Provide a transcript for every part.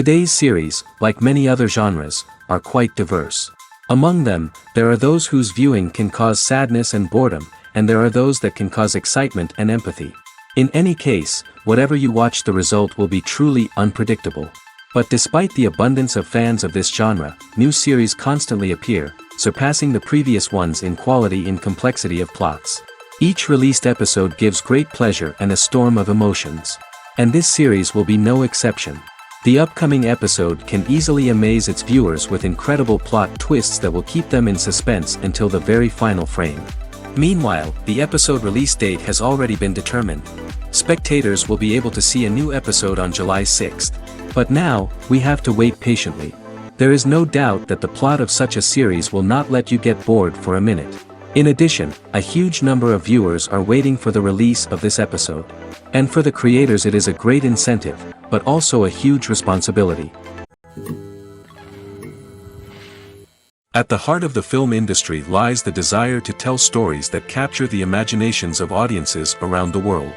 Today's series, like many other genres, are quite diverse. Among them, there are those whose viewing can cause sadness and boredom, and there are those that can cause excitement and empathy. In any case, whatever you watch, the result will be truly unpredictable. But despite the abundance of fans of this genre, new series constantly appear, surpassing the previous ones in quality and complexity of plots. Each released episode gives great pleasure and a storm of emotions. And this series will be no exception. The upcoming episode can easily amaze its viewers with incredible plot twists that will keep them in suspense until the very final frame. Meanwhile, the episode release date has already been determined. Spectators will be able to see a new episode on July 6th. But now, we have to wait patiently. There is no doubt that the plot of such a series will not let you get bored for a minute. In addition, a huge number of viewers are waiting for the release of this episode. And for the creators it is a great incentive, but also a huge responsibility. At the heart of the film industry lies the desire to tell stories that capture the imaginations of audiences around the world.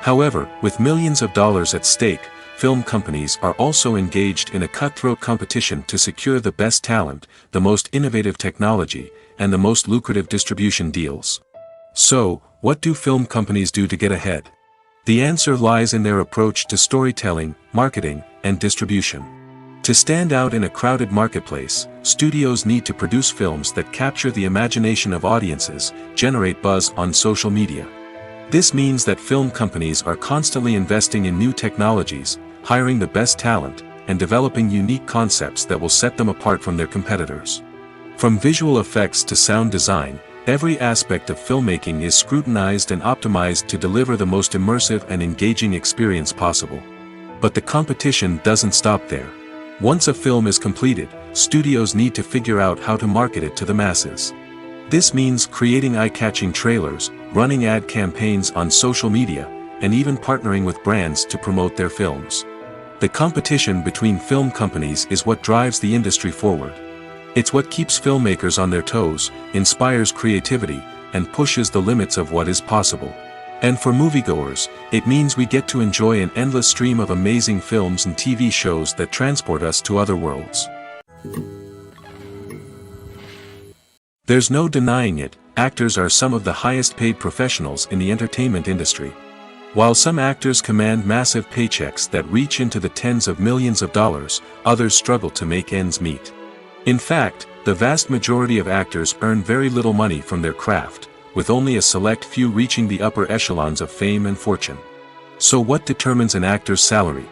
However, with millions of dollars at stake, film companies are also engaged in a cutthroat competition to secure the best talent, the most innovative technology, and the most lucrative distribution deals. So, what do film companies do to get ahead? The answer lies in their approach to storytelling, marketing, and distribution. To stand out in a crowded marketplace, studios need to produce films that capture the imagination of audiences, generate buzz on social media. This means that film companies are constantly investing in new technologies, hiring the best talent, and developing unique concepts that will set them apart from their competitors. From visual effects to sound design, every aspect of filmmaking is scrutinized and optimized to deliver the most immersive and engaging experience possible. But the competition doesn't stop there. Once a film is completed, studios need to figure out how to market it to the masses. This means creating eye-catching trailers, running ad campaigns on social media, and even partnering with brands to promote their films. The competition between film companies is what drives the industry forward. It's what keeps filmmakers on their toes, inspires creativity, and pushes the limits of what is possible. And for moviegoers, it means we get to enjoy an endless stream of amazing films and TV shows that transport us to other worlds. There's no denying it, actors are some of the highest paid professionals in the entertainment industry. While some actors command massive paychecks that reach into the tens of millions of dollars, others struggle to make ends meet. In fact, the vast majority of actors earn very little money from their craft, with only a select few reaching the upper echelons of fame and fortune. So what determines an actor's salary?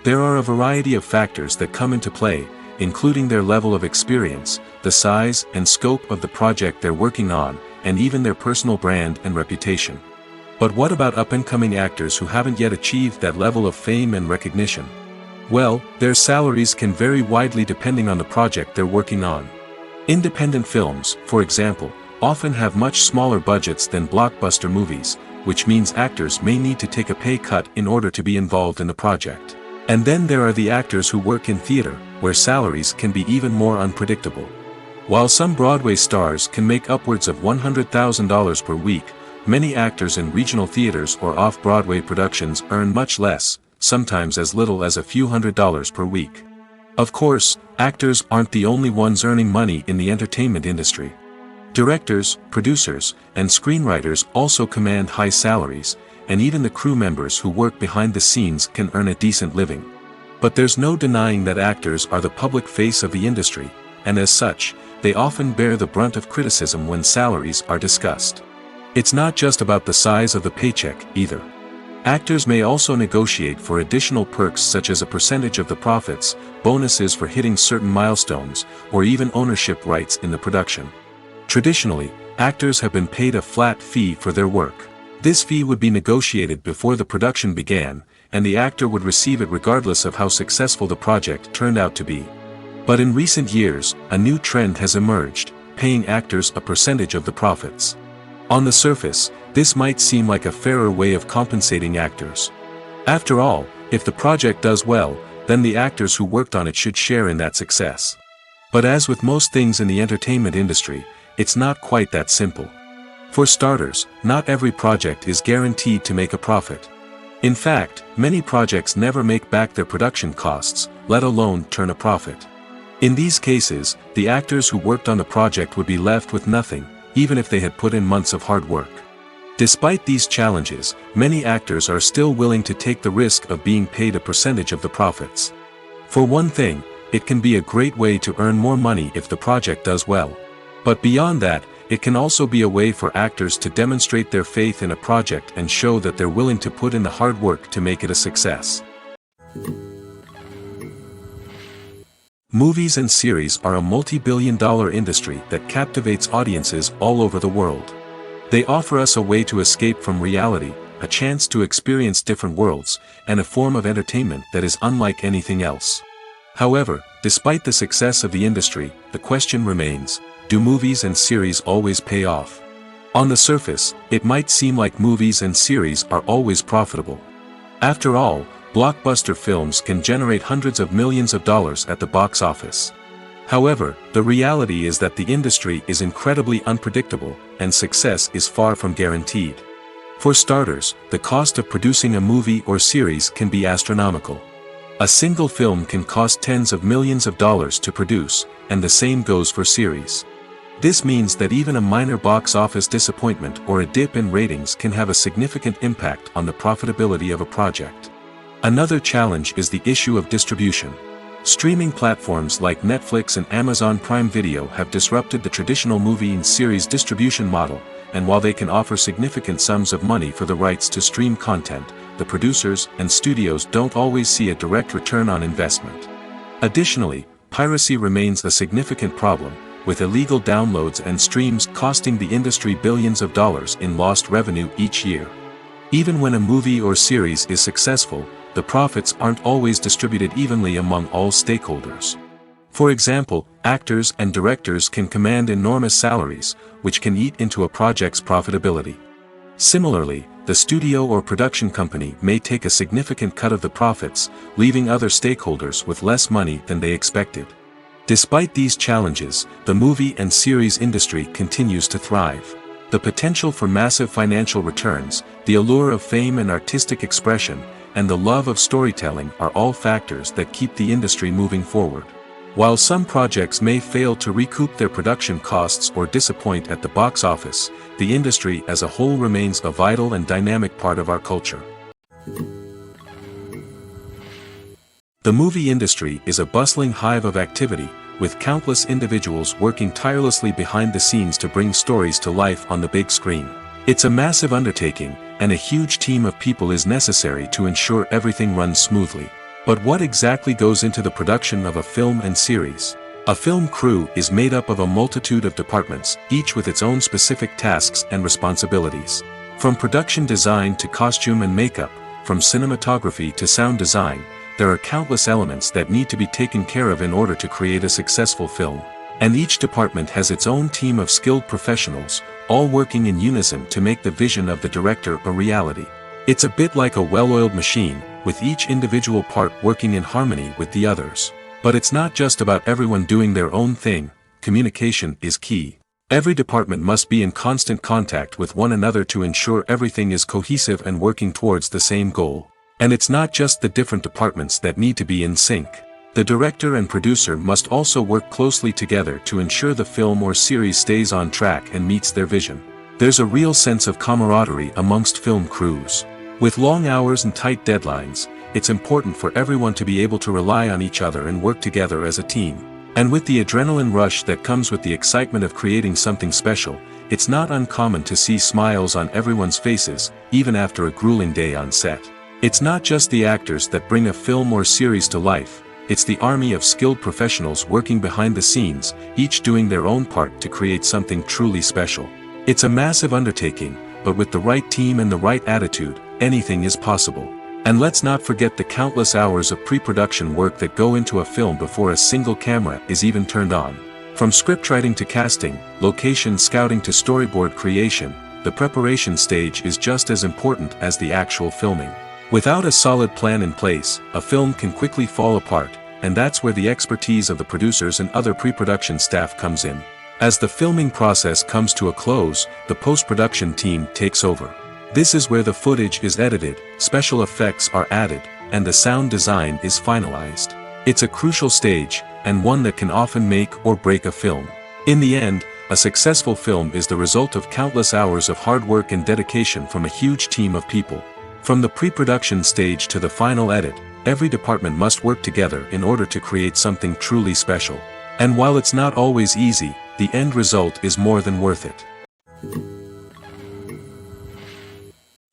There are a variety of factors that come into play, including their level of experience, the size and scope of the project they're working on, and even their personal brand and reputation. But what about up-and-coming actors who haven't yet achieved that level of fame and recognition? Well, their salaries can vary widely depending on the project they're working on. Independent films, for example, often have much smaller budgets than blockbuster movies, which means actors may need to take a pay cut in order to be involved in the project. And then there are the actors who work in theater, where salaries can be even more unpredictable. While some Broadway stars can make upwards of $100,000 per week, many actors in regional theaters or off-Broadway productions earn much less, sometimes as little as a few $100s per week. Of course, actors aren't the only ones earning money in the entertainment industry. Directors, producers, and screenwriters also command high salaries, and even the crew members who work behind the scenes can earn a decent living. But there's no denying that actors are the public face of the industry, and as such, they often bear the brunt of criticism when salaries are discussed. It's not just about the size of the paycheck, either. Actors may also negotiate for additional perks such as a percentage of the profits, bonuses for hitting certain milestones, or even ownership rights in the production. Traditionally, actors have been paid a flat fee for their work. This fee would be negotiated before the production began, and the actor would receive it regardless of how successful the project turned out to be. But in recent years, a new trend has emerged, paying actors a percentage of the profits. On the surface, this might seem like a fairer way of compensating actors. After all, if the project does well, then the actors who worked on it should share in that success. But as with most things in the entertainment industry, it's not quite that simple. For starters, not every project is guaranteed to make a profit. In fact, many projects never make back their production costs, let alone turn a profit. In these cases, the actors who worked on the project would be left with nothing, even if they had put in months of hard work. Despite these challenges, many actors are still willing to take the risk of being paid a percentage of the profits. For one thing, it can be a great way to earn more money if the project does well. But beyond that, it can also be a way for actors to demonstrate their faith in a project and show that they're willing to put in the hard work to make it a success. Movies and series are a multi-billion-dollar industry that captivates audiences all over the world. They offer us a way to escape from reality, a chance to experience different worlds, and a form of entertainment that is unlike anything else. However, despite the success of the industry, the question remains, do movies and series always pay off? On the surface, it might seem like movies and series are always profitable. After all, blockbuster films can generate hundreds of millions of dollars at the box office. However, the reality is that the industry is incredibly unpredictable, and success is far from guaranteed. For starters, the cost of producing a movie or series can be astronomical. A single film can cost tens of millions of dollars to produce, and the same goes for series. This means that even a minor box office disappointment or a dip in ratings can have a significant impact on the profitability of a project. Another challenge is the issue of distribution. Streaming platforms like Netflix and Amazon Prime Video have disrupted the traditional movie and series distribution model, and while they can offer significant sums of money for the rights to stream content, the producers and studios don't always see a direct return on investment. Additionally, piracy remains a significant problem, with illegal downloads and streams costing the industry billions of dollars in lost revenue each year. Even when a movie or series is successful, the profits aren't always distributed evenly among all stakeholders. For example, actors and directors can command enormous salaries, which can eat into a project's profitability. Similarly, the studio or production company may take a significant cut of the profits, leaving other stakeholders with less money than they expected. Despite these challenges, the movie and series industry continues to thrive. The potential for massive financial returns, the allure of fame and artistic expression, and the love of storytelling are all factors that keep the industry moving forward. While some projects may fail to recoup their production costs or disappoint at the box office, the industry as a whole remains a vital and dynamic part of our culture. The movie industry is a bustling hive of activity, with countless individuals working tirelessly behind the scenes to bring stories to life on the big screen. It's a massive undertaking, and a huge team of people is necessary to ensure everything runs smoothly. But what exactly goes into the production of a film and series? A film crew is made up of a multitude of departments, each with its own specific tasks and responsibilities. From production design to costume and makeup, from cinematography to sound design, there are countless elements that need to be taken care of in order to create a successful film. And each department has its own team of skilled professionals, all working in unison to make the vision of the director a reality. It's a bit like a well-oiled machine, with each individual part working in harmony with the others. But it's not just about everyone doing their own thing, communication is key. Every department must be in constant contact with one another to ensure everything is cohesive and working towards the same goal. And it's not just the different departments that need to be in sync. The director and producer must also work closely together to ensure the film or series stays on track and meets their vision. There's a real sense of camaraderie amongst film crews. With long hours and tight deadlines, it's important for everyone to be able to rely on each other and work together as a team. And with the adrenaline rush that comes with the excitement of creating something special, it's not uncommon to see smiles on everyone's faces, even after a grueling day on set. It's not just the actors that bring a film or series to life, it's the army of skilled professionals working behind the scenes, each doing their own part to create something truly special. It's a massive undertaking, but with the right team and the right attitude, anything is possible. And let's not forget the countless hours of pre-production work that go into a film before a single camera is even turned on. From scriptwriting to casting, location scouting to storyboard creation, the preparation stage is just as important as the actual filming. Without a solid plan in place, a film can quickly fall apart, and that's where the expertise of the producers and other pre-production staff comes in. As the filming process comes to a close, the post-production team takes over. This is where the footage is edited, special effects are added, and the sound design is finalized. It's a crucial stage, and one that can often make or break a film. In the end, a successful film is the result of countless hours of hard work and dedication from a huge team of people. From the pre-production stage to the final edit, every department must work together in order to create something truly special. And while it's not always easy, the end result is more than worth it.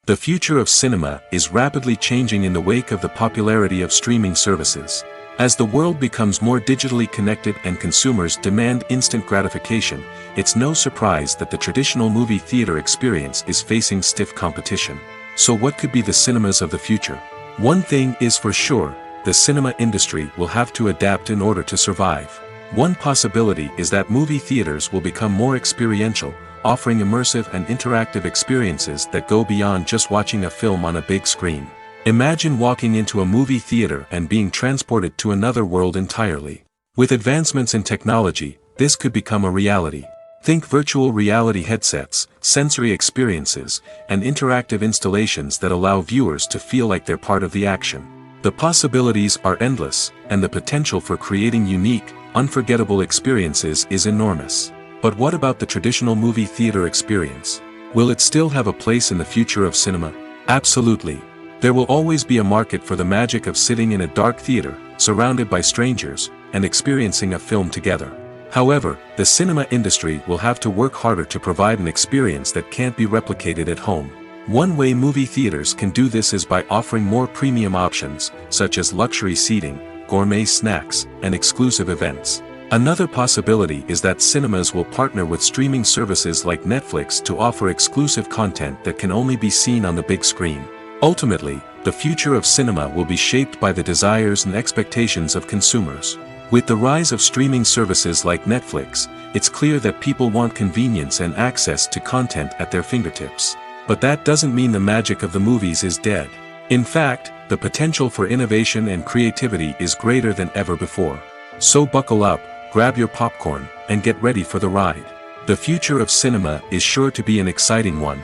The future of cinema is rapidly changing in the wake of the popularity of streaming services. As the world becomes more digitally connected and consumers demand instant gratification, it's no surprise that the traditional movie theater experience is facing stiff competition. So what could be the cinemas of the future? One thing is for sure, the cinema industry will have to adapt in order to survive. One possibility is that movie theaters will become more experiential, offering immersive and interactive experiences that go beyond just watching a film on a big screen. Imagine walking into a movie theater and being transported to another world entirely. With advancements in technology, this could become a reality. Think virtual reality headsets, sensory experiences, and interactive installations that allow viewers to feel like they're part of the action. The possibilities are endless, and the potential for creating unique, unforgettable experiences is enormous. But what about the traditional movie theater experience? Will it still have a place in the future of cinema? Absolutely. There will always be a market for the magic of sitting in a dark theater, surrounded by strangers, and experiencing a film together. However, the cinema industry will have to work harder to provide an experience that can't be replicated at home. One way movie theaters can do this is by offering more premium options, such as luxury seating, gourmet snacks, and exclusive events. Another possibility is that cinemas will partner with streaming services like Netflix to offer exclusive content that can only be seen on the big screen. Ultimately, the future of cinema will be shaped by the desires and expectations of consumers. With the rise of streaming services like Netflix, it's clear that people want convenience and access to content at their fingertips. But that doesn't mean the magic of the movies is dead. In fact, the potential for innovation and creativity is greater than ever before. So buckle up, grab your popcorn, and get ready for the ride. The future of cinema is sure to be an exciting one.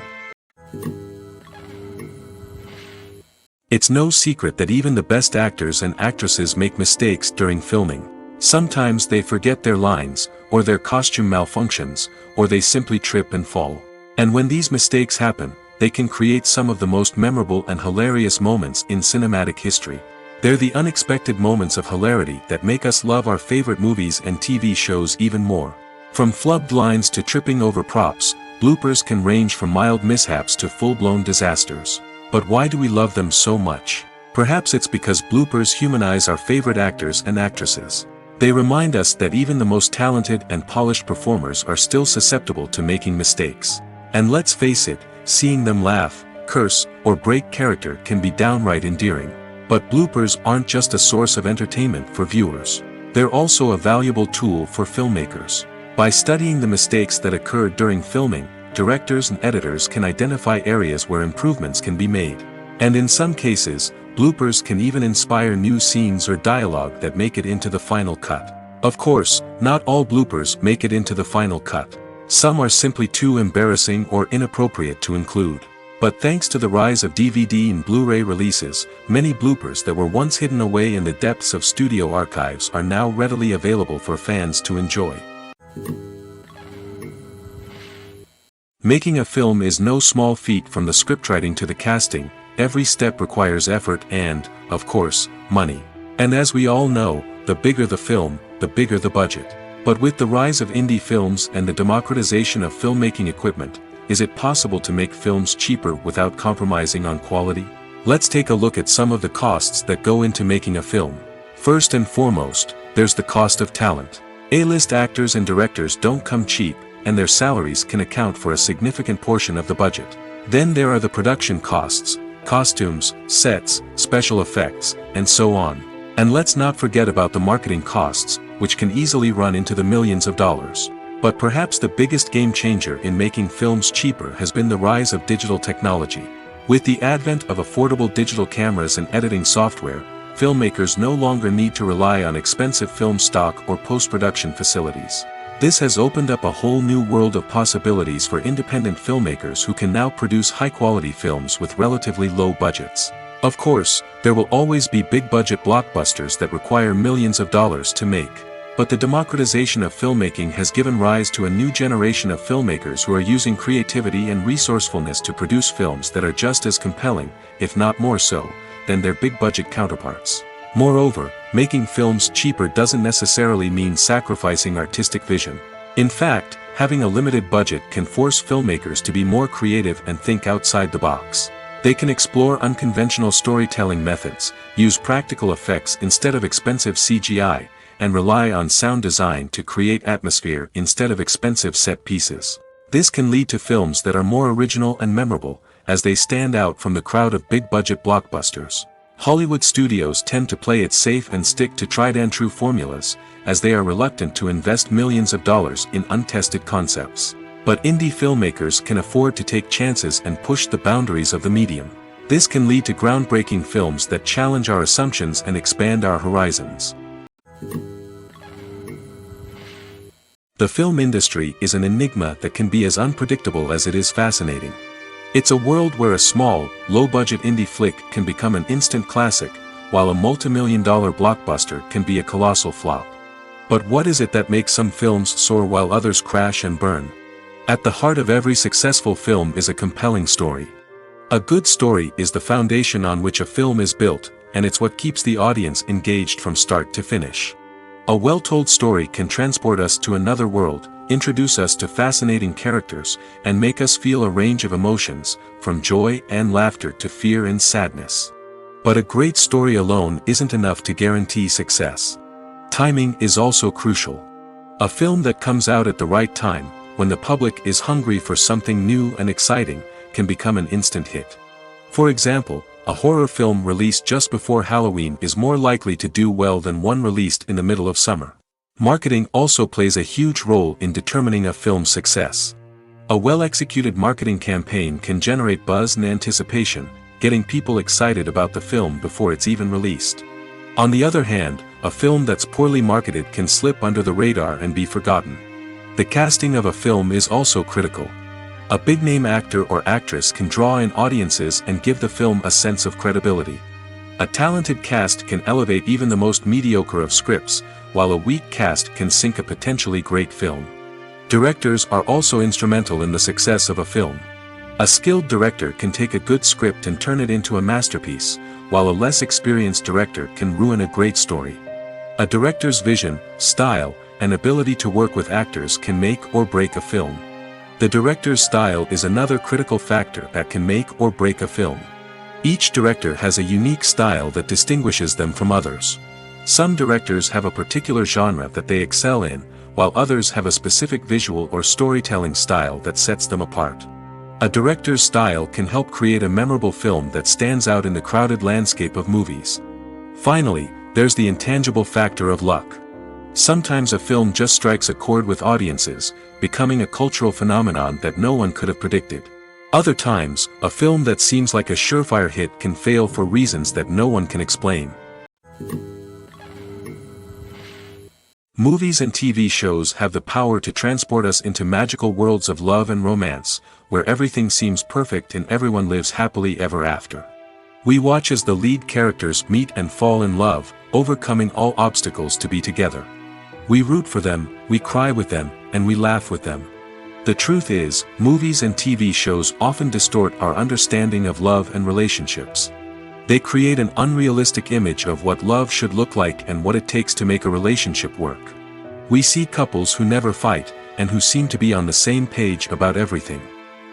It's no secret that even the best actors and actresses make mistakes during filming. Sometimes they forget their lines, or their costume malfunctions, or they simply trip and fall. And when these mistakes happen, they can create some of the most memorable and hilarious moments in cinematic history. They're the unexpected moments of hilarity that make us love our favorite movies and TV shows even more. From flubbed lines to tripping over props, bloopers can range from mild mishaps to full-blown disasters. But why do we love them so much? Perhaps it's because bloopers humanize our favorite actors and actresses. They remind us that even the most talented and polished performers are still susceptible to making mistakes. And let's face it, seeing them laugh, curse, or break character can be downright endearing. But bloopers aren't just a source of entertainment for viewers. They're also a valuable tool for filmmakers. By studying the mistakes that occurred during filming, directors and editors can identify areas where improvements can be made. And in some cases, bloopers can even inspire new scenes or dialogue that make it into the final cut. Of course, not all bloopers make it into the final cut. Some are simply too embarrassing or inappropriate to include. But thanks to the rise of DVD and Blu-ray releases, many bloopers that were once hidden away in the depths of studio archives are now readily available for fans to enjoy. Making a film is no small feat. From the scriptwriting to the casting, every step requires effort and, of course, money. And as we all know, the bigger the film, the bigger the budget. But with the rise of indie films and the democratization of filmmaking equipment, is it possible to make films cheaper without compromising on quality? Let's take a look at some of the costs that go into making a film. First and foremost, there's the cost of talent. A-list actors and directors don't come cheap, and their salaries can account for a significant portion of the budget. Then there are the production costs, costumes, sets, special effects, and so on. And let's not forget about the marketing costs, which can easily run into the millions of dollars. But perhaps the biggest game changer in making films cheaper has been the rise of digital technology. With the advent of affordable digital cameras and editing software, filmmakers no longer need to rely on expensive film stock or post-production facilities. This has opened up a whole new world of possibilities for independent filmmakers who can now produce high-quality films with relatively low budgets. Of course, there will always be big-budget blockbusters that require millions of dollars to make. But the democratization of filmmaking has given rise to a new generation of filmmakers who are using creativity and resourcefulness to produce films that are just as compelling, if not more so, than their big-budget counterparts. Moreover, making films cheaper doesn't necessarily mean sacrificing artistic vision. In fact, having a limited budget can force filmmakers to be more creative and think outside the box. They can explore unconventional storytelling methods, use practical effects instead of expensive CGI, and rely on sound design to create atmosphere instead of expensive set pieces. This can lead to films that are more original and memorable, as they stand out from the crowd of big-budget blockbusters. Hollywood studios tend to play it safe and stick to tried-and-true formulas, as they are reluctant to invest millions of dollars in untested concepts. But indie filmmakers can afford to take chances and push the boundaries of the medium. This can lead to groundbreaking films that challenge our assumptions and expand our horizons. The film industry is an enigma that can be as unpredictable as it is fascinating. It's a world where a small, low-budget indie flick can become an instant classic, while a multi-million-dollar blockbuster can be a colossal flop. But what is it that makes some films soar while others crash and burn? At the heart of every successful film is a compelling story. A good story is the foundation on which a film is built, and it's what keeps the audience engaged from start to finish. A well-told story can transport us to another world, introduce us to fascinating characters, and make us feel a range of emotions, from joy and laughter to fear and sadness. But a great story alone isn't enough to guarantee success. Timing is also crucial. A film that comes out at the right time, when the public is hungry for something new and exciting, can become an instant hit. For example, a horror film released just before Halloween is more likely to do well than one released in the middle of summer. Marketing also plays a huge role in determining a film's success. A well-executed marketing campaign can generate buzz and anticipation, getting people excited about the film before it's even released. On the other hand, a film that's poorly marketed can slip under the radar and be forgotten. The casting of a film is also critical. A big-name actor or actress can draw in audiences and give the film a sense of credibility. A talented cast can elevate even the most mediocre of scripts, while a weak cast can sink a potentially great film. Directors are also instrumental in the success of a film. A skilled director can take a good script and turn it into a masterpiece, while a less experienced director can ruin a great story. A director's vision, style, and ability to work with actors can make or break a film. The director's style is another critical factor that can make or break a film. Each director has a unique style that distinguishes them from others. Some directors have a particular genre that they excel in, while others have a specific visual or storytelling style that sets them apart. A director's style can help create a memorable film that stands out in the crowded landscape of movies. Finally, there's the intangible factor of luck. Sometimes a film just strikes a chord with audiences, becoming a cultural phenomenon that no one could have predicted. Other times, a film that seems like a surefire hit can fail for reasons that no one can explain. Movies and TV shows have the power to transport us into magical worlds of love and romance, where everything seems perfect and everyone lives happily ever after. We watch as the lead characters meet and fall in love, overcoming all obstacles to be together. We root for them, we cry with them, and we laugh with them. The truth is, movies and TV shows often distort our understanding of love and relationships. They create an unrealistic image of what love should look like and what it takes to make a relationship work. We see couples who never fight, and who seem to be on the same page about everything.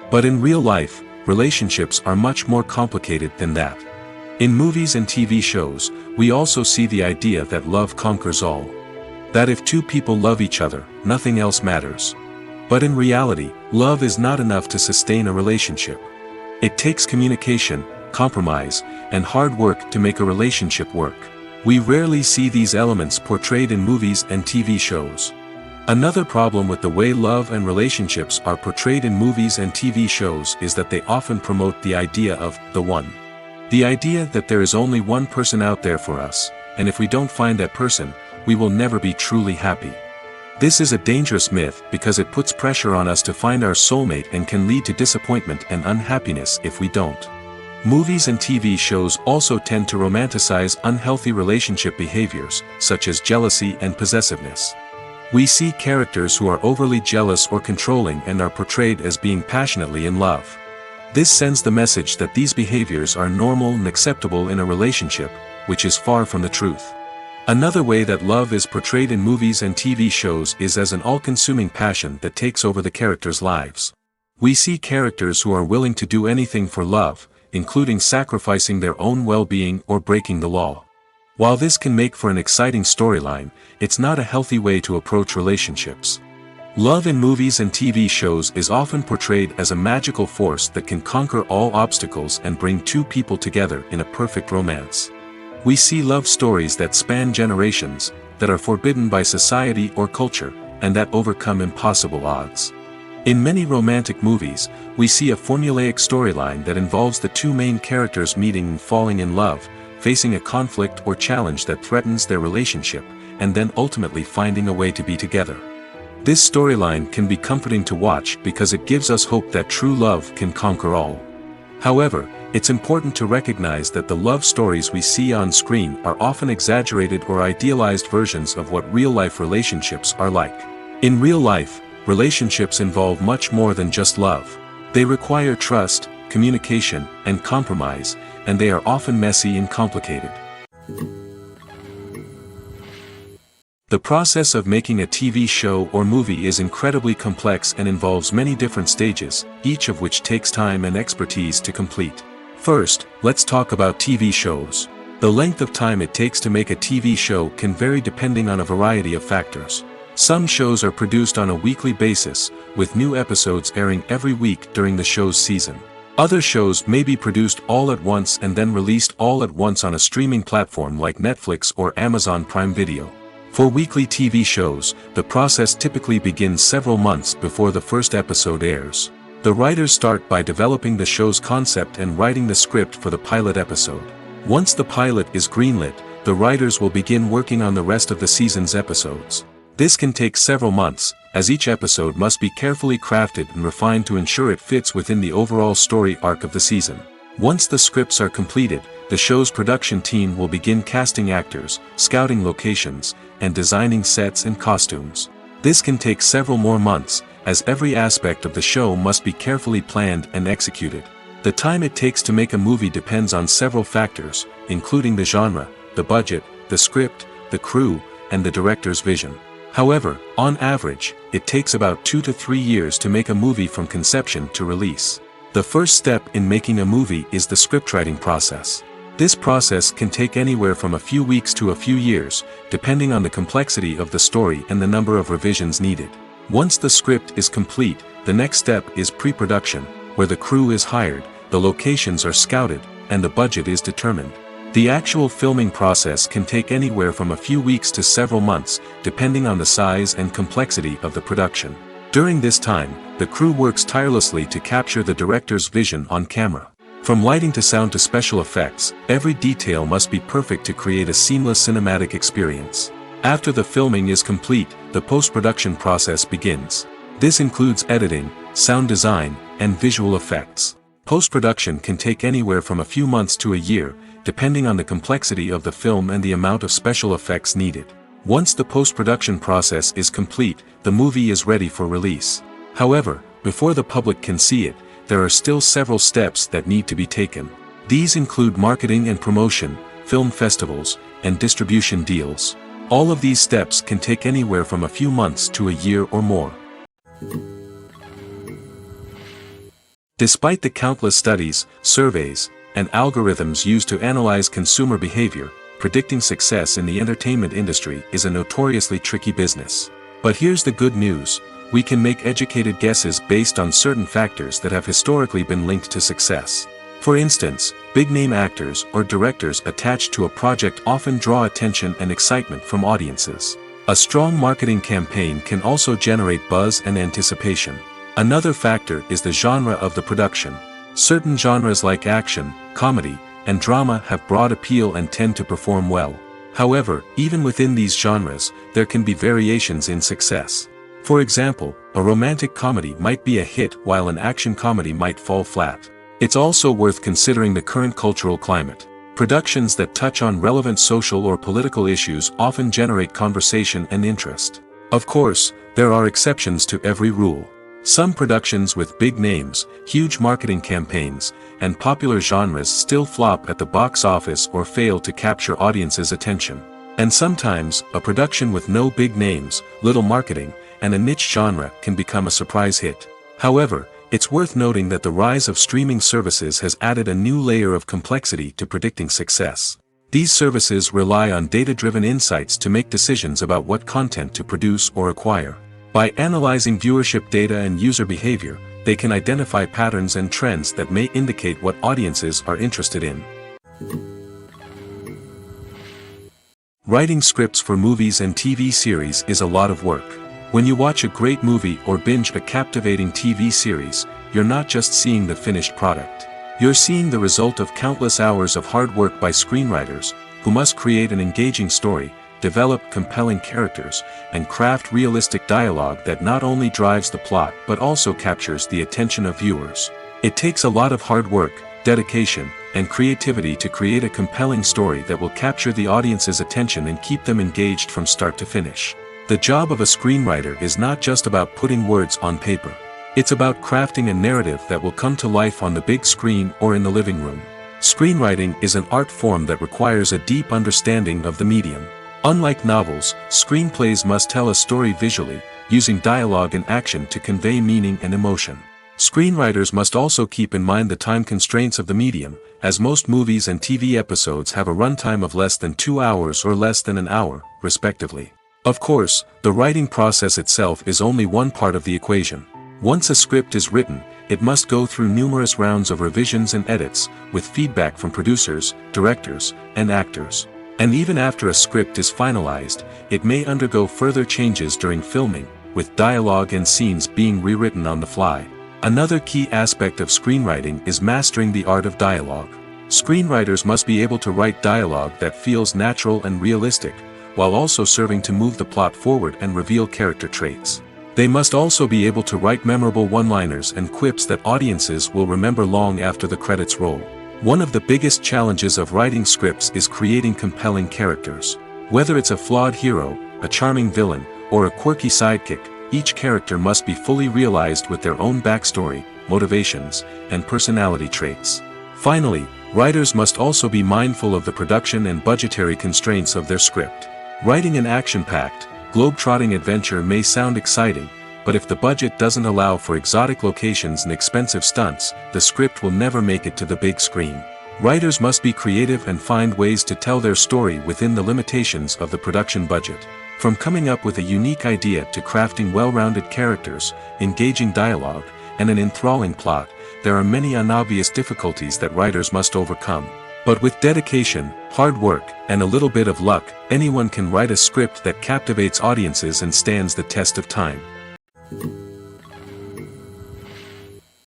But in real life, relationships are much more complicated than that. In movies and TV shows, we also see the idea that love conquers all. That if two people love each other, nothing else matters. But in reality, love is not enough to sustain a relationship. It takes communication, compromise, and hard work to make a relationship work. We rarely see these elements portrayed in movies and TV shows. Another problem with the way love and relationships are portrayed in movies and TV shows is that they often promote the idea of the one. The idea that there is only one person out there for us, and if we don't find that person, we will never be truly happy. This is a dangerous myth because it puts pressure on us to find our soulmate and can lead to disappointment and unhappiness if we don't. Movies and TV shows also tend to romanticize unhealthy relationship behaviors, such as jealousy and possessiveness. We see characters who are overly jealous or controlling and are portrayed as being passionately in love. This sends the message that these behaviors are normal and acceptable in a relationship, which is far from the truth. Another way that love is portrayed in movies and TV shows is as an all-consuming passion that takes over the characters' lives. We see characters who are willing to do anything for love, including sacrificing their own well-being or breaking the law. While this can make for an exciting storyline, it's not a healthy way to approach relationships. Love in movies and TV shows is often portrayed as a magical force that can conquer all obstacles and bring two people together in a perfect romance. We see love stories that span generations, that are forbidden by society or culture, and that overcome impossible odds. In many romantic movies, we see a formulaic storyline that involves the two main characters meeting and falling in love, facing a conflict or challenge that threatens their relationship, and then ultimately finding a way to be together. This storyline can be comforting to watch because it gives us hope that true love can conquer all. However, it's important to recognize that the love stories we see on screen are often exaggerated or idealized versions of what real-life relationships are like. In real life, relationships involve much more than just love. They require trust, communication, and compromise, and they are often messy and complicated. The process of making a TV show or movie is incredibly complex and involves many different stages, each of which takes time and expertise to complete. First, let's talk about TV shows. The length of time it takes to make a TV show can vary depending on a variety of factors. Some shows are produced on a weekly basis, with new episodes airing every week during the show's season. Other shows may be produced all at once and then released all at once on a streaming platform like Netflix or Amazon Prime Video. For weekly TV shows, the process typically begins several months before the first episode airs. The writers start by developing the show's concept and writing the script for the pilot episode. Once the pilot is greenlit, the writers will begin working on the rest of the season's episodes. This can take several months, as each episode must be carefully crafted and refined to ensure it fits within the overall story arc of the season. Once the scripts are completed, the show's production team will begin casting actors, scouting locations, and designing sets and costumes. This can take several more months, as every aspect of the show must be carefully planned and executed. The time it takes to make a movie depends on several factors, including the genre, the budget, the script, the crew, and the director's vision. However, on average, it takes about 2 to 3 years to make a movie from conception to release. The first step in making a movie is the scriptwriting process. This process can take anywhere from a few weeks to a few years, depending on the complexity of the story and the number of revisions needed. Once the script is complete, the next step is pre-production, where the crew is hired, the locations are scouted, and the budget is determined. The actual filming process can take anywhere from a few weeks to several months, depending on the size and complexity of the production. During this time, the crew works tirelessly to capture the director's vision on camera. From lighting to sound to special effects, every detail must be perfect to create a seamless cinematic experience. After the filming is complete, the post-production process begins. This includes editing, sound design, and visual effects. Post-production can take anywhere from a few months to a year, depending on the complexity of the film and the amount of special effects needed. Once the post-production process is complete, the movie is ready for release. However, before the public can see it, there are still several steps that need to be taken. These include marketing and promotion, film festivals, and distribution deals. All of these steps can take anywhere from a few months to a year or more. Despite the countless studies, surveys, and algorithms used to analyze consumer behavior, predicting success in the entertainment industry is a notoriously tricky business. But here's the good news: we can make educated guesses based on certain factors that have historically been linked to success. For instance, big-name actors or directors attached to a project often draw attention and excitement from audiences. A strong marketing campaign can also generate buzz and anticipation. Another factor is the genre of the production. Certain genres like action, comedy, and drama have broad appeal and tend to perform well. However, even within these genres, there can be variations in success. For example, a romantic comedy might be a hit while an action comedy might fall flat. It's also worth considering the current cultural climate. Productions that touch on relevant social or political issues often generate conversation and interest. Of course, there are exceptions to every rule. Some productions with big names, huge marketing campaigns, and popular genres still flop at the box office or fail to capture audiences' attention. And sometimes, a production with no big names, little marketing, and a niche genre can become a surprise hit. However, it's worth noting that the rise of streaming services has added a new layer of complexity to predicting success. These services rely on data-driven insights to make decisions about what content to produce or acquire. By analyzing viewership data and user behavior, they can identify patterns and trends that may indicate what audiences are interested in. Writing scripts for movies and TV series is a lot of work. When you watch a great movie or binge a captivating TV series, you're not just seeing the finished product. You're seeing the result of countless hours of hard work by screenwriters, who must create an engaging story, develop compelling characters, and craft realistic dialogue that not only drives the plot but also captures the attention of viewers. It takes a lot of hard work, dedication, and creativity to create a compelling story that will capture the audience's attention and keep them engaged from start to finish. The job of a screenwriter is not just about putting words on paper. It's about crafting a narrative that will come to life on the big screen or in the living room. Screenwriting is an art form that requires a deep understanding of the medium. Unlike novels, screenplays must tell a story visually, using dialogue and action to convey meaning and emotion. Screenwriters must also keep in mind the time constraints of the medium, as most movies and TV episodes have a runtime of less than 2 hours or less than an hour, respectively. Of course, the writing process itself is only one part of the equation. Once a script is written, it must go through numerous rounds of revisions and edits, with feedback from producers, directors, and actors. And even after a script is finalized, it may undergo further changes during filming, with dialogue and scenes being rewritten on the fly. Another key aspect of screenwriting is mastering the art of dialogue. Screenwriters must be able to write dialogue that feels natural and realistic, while also serving to move the plot forward and reveal character traits. They must also be able to write memorable one-liners and quips that audiences will remember long after the credits roll. One of the biggest challenges of writing scripts is creating compelling characters. Whether it's a flawed hero, a charming villain, or a quirky sidekick, each character must be fully realized with their own backstory, motivations, and personality traits. Finally, writers must also be mindful of the production and budgetary constraints of their script. Writing an action-packed, globe-trotting adventure may sound exciting, but if the budget doesn't allow for exotic locations and expensive stunts, the script will never make it to the big screen. Writers must be creative and find ways to tell their story within the limitations of the production budget. From coming up with a unique idea to crafting well-rounded characters, engaging dialogue, and an enthralling plot, there are many unobvious difficulties that writers must overcome. But with dedication, hard work, and a little bit of luck, anyone can write a script that captivates audiences and stands the test of time.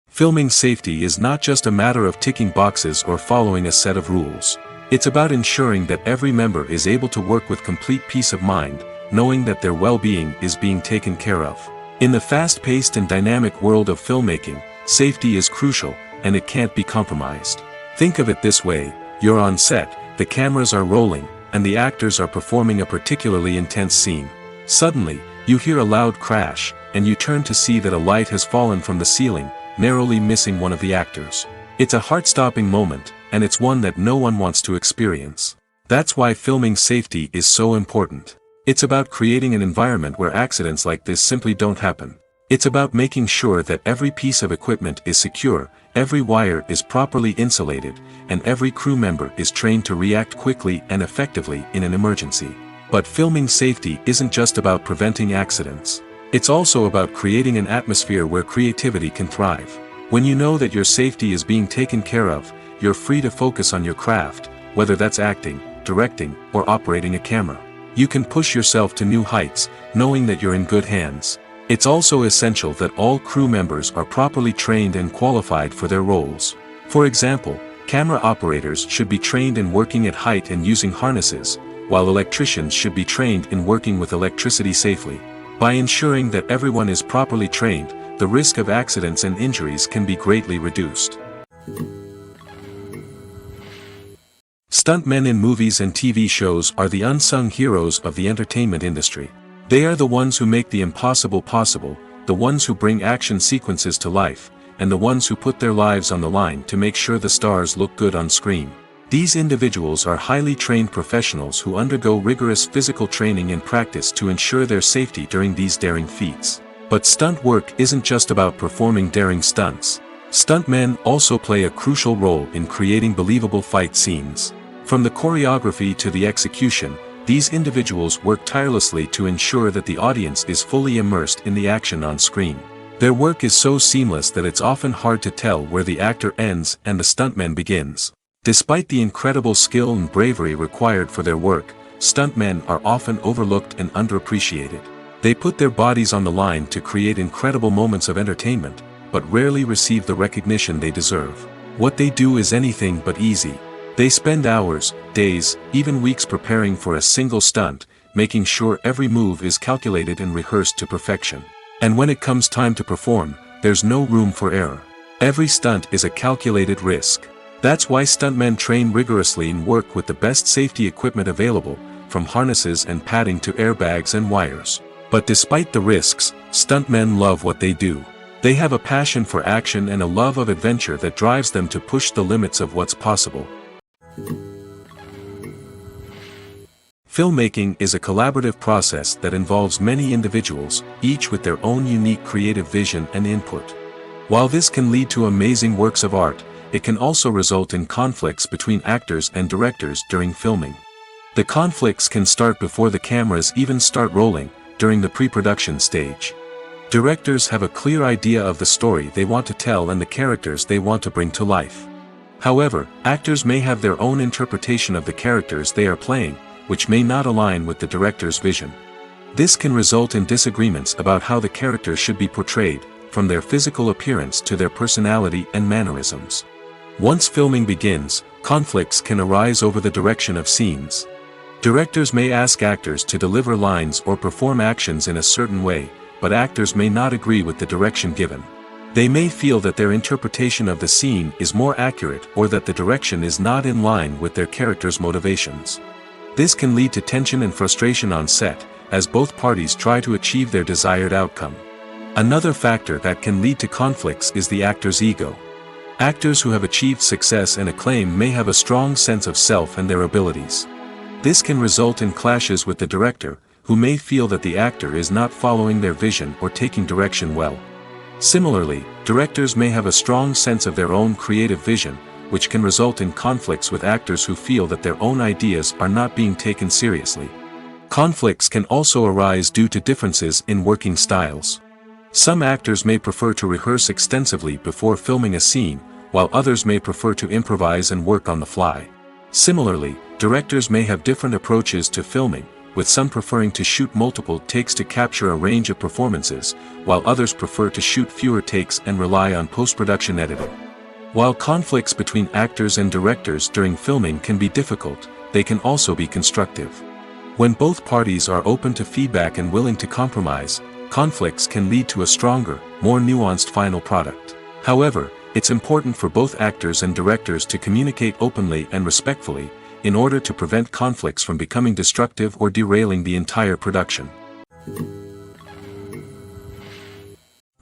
Filming safety is not just a matter of ticking boxes or following a set of rules. It's about ensuring that every member is able to work with complete peace of mind, knowing that their well-being is being taken care of. In the fast-paced and dynamic world of filmmaking, safety is crucial, and it can't be compromised. Think of it this way: you're on set, the cameras are rolling, and the actors are performing a particularly intense scene. Suddenly, you hear a loud crash, and you turn to see that a light has fallen from the ceiling, narrowly missing one of the actors. It's a heart-stopping moment, and it's one that no one wants to experience. That's why filming safety is so important. It's about creating an environment where accidents like this simply don't happen. It's about making sure that every piece of equipment is secure, every wire is properly insulated, and every crew member is trained to react quickly and effectively in an emergency. But filming safety isn't just about preventing accidents. It's also about creating an atmosphere where creativity can thrive. When you know that your safety is being taken care of, you're free to focus on your craft, whether that's acting, directing, or operating a camera. You can push yourself to new heights, knowing that you're in good hands. It's also essential that all crew members are properly trained and qualified for their roles. For example, camera operators should be trained in working at height and using harnesses, while electricians should be trained in working with electricity safely. By ensuring that everyone is properly trained, the risk of accidents and injuries can be greatly reduced. Stuntmen in movies and TV shows are the unsung heroes of the entertainment industry. They are the ones who make the impossible possible, the ones who bring action sequences to life, and the ones who put their lives on the line to make sure the stars look good on screen. These individuals are highly trained professionals who undergo rigorous physical training and practice to ensure their safety during these daring feats. But stunt work isn't just about performing daring stunts. Stuntmen also play a crucial role in creating believable fight scenes. From the choreography to the execution, these individuals work tirelessly to ensure that the audience is fully immersed in the action on screen. Their work is so seamless that it's often hard to tell where the actor ends and the stuntman begins. Despite the incredible skill and bravery required for their work, stuntmen are often overlooked and underappreciated. They put their bodies on the line to create incredible moments of entertainment, but rarely receive the recognition they deserve. What they do is anything but easy. They spend hours, days, even weeks preparing for a single stunt, making sure every move is calculated and rehearsed to perfection. And when it comes time to perform, there's no room for error. Every stunt is a calculated risk. That's why stuntmen train rigorously and work with the best safety equipment available, from harnesses and padding to airbags and wires. But despite the risks, stuntmen love what they do. They have a passion for action and a love of adventure that drives them to push the limits of what's possible. Filmmaking is a collaborative process that involves many individuals, each with their own unique creative vision and input. While this can lead to amazing works of art, it can also result in conflicts between actors and directors during filming. The conflicts can start before the cameras even start rolling, during the pre-production stage. Directors have a clear idea of the story they want to tell and the characters they want to bring to life. However, actors may have their own interpretation of the characters they are playing, which may not align with the director's vision. This can result in disagreements about how the character should be portrayed, from their physical appearance to their personality and mannerisms. Once filming begins, conflicts can arise over the direction of scenes. Directors may ask actors to deliver lines or perform actions in a certain way, but actors may not agree with the direction given. They may feel that their interpretation of the scene is more accurate or that the direction is not in line with their character's motivations. This can lead to tension and frustration on set, as both parties try to achieve their desired outcome. Another factor that can lead to conflicts is the actor's ego. Actors who have achieved success and acclaim may have a strong sense of self and their abilities. This can result in clashes with the director, who may feel that the actor is not following their vision or taking direction well. Similarly, directors may have a strong sense of their own creative vision, which can result in conflicts with actors who feel that their own ideas are not being taken seriously. Conflicts can also arise due to differences in working styles. Some actors may prefer to rehearse extensively before filming a scene, while others may prefer to improvise and work on the fly. Similarly, directors may have different approaches to filming, with some preferring to shoot multiple takes to capture a range of performances, while others prefer to shoot fewer takes and rely on post-production editing. While conflicts between actors and directors during filming can be difficult, they can also be constructive. When both parties are open to feedback and willing to compromise, conflicts can lead to a stronger, more nuanced final product. However, it's important for both actors and directors to communicate openly and respectfully, in order to prevent conflicts from becoming destructive or derailing the entire production.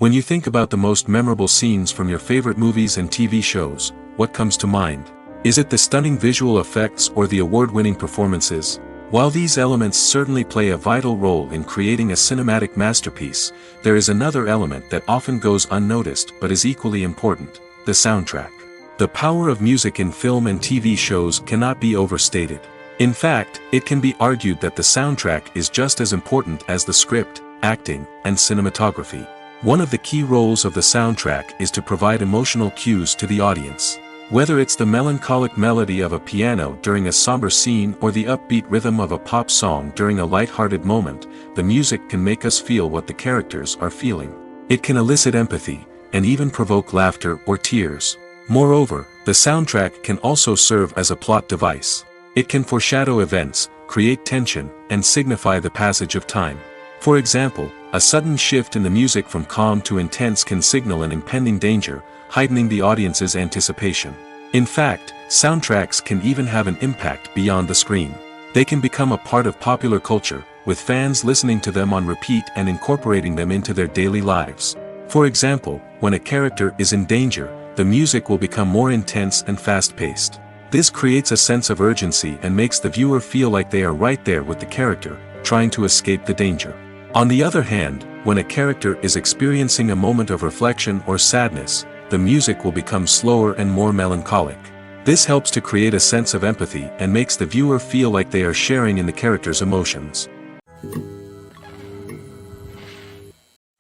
When you think about the most memorable scenes from your favorite movies and TV shows, what comes to mind? Is it the stunning visual effects or the award-winning performances? While these elements certainly play a vital role in creating a cinematic masterpiece, there is another element that often goes unnoticed but is equally important: the soundtrack. The power of music in film and TV shows cannot be overstated. In fact, it can be argued that the soundtrack is just as important as the script, acting, and cinematography. One of the key roles of the soundtrack is to provide emotional cues to the audience. Whether it's the melancholic melody of a piano during a somber scene or the upbeat rhythm of a pop song during a light-hearted moment, the music can make us feel what the characters are feeling. It can elicit empathy, and even provoke laughter or tears. Moreover, the soundtrack can also serve as a plot device. It can foreshadow events, create tension, and signify the passage of time. For example, a sudden shift in the music from calm to intense can signal an impending danger, heightening the audience's anticipation. In fact, soundtracks can even have an impact beyond the screen. They can become a part of popular culture, with fans listening to them on repeat and incorporating them into their daily lives. For example, when a character is in danger, the music will become more intense and fast-paced. This creates a sense of urgency and makes the viewer feel like they are right there with the character, trying to escape the danger. On the other hand, when a character is experiencing a moment of reflection or sadness, the music will become slower and more melancholic. This helps to create a sense of empathy and makes the viewer feel like they are sharing in the character's emotions.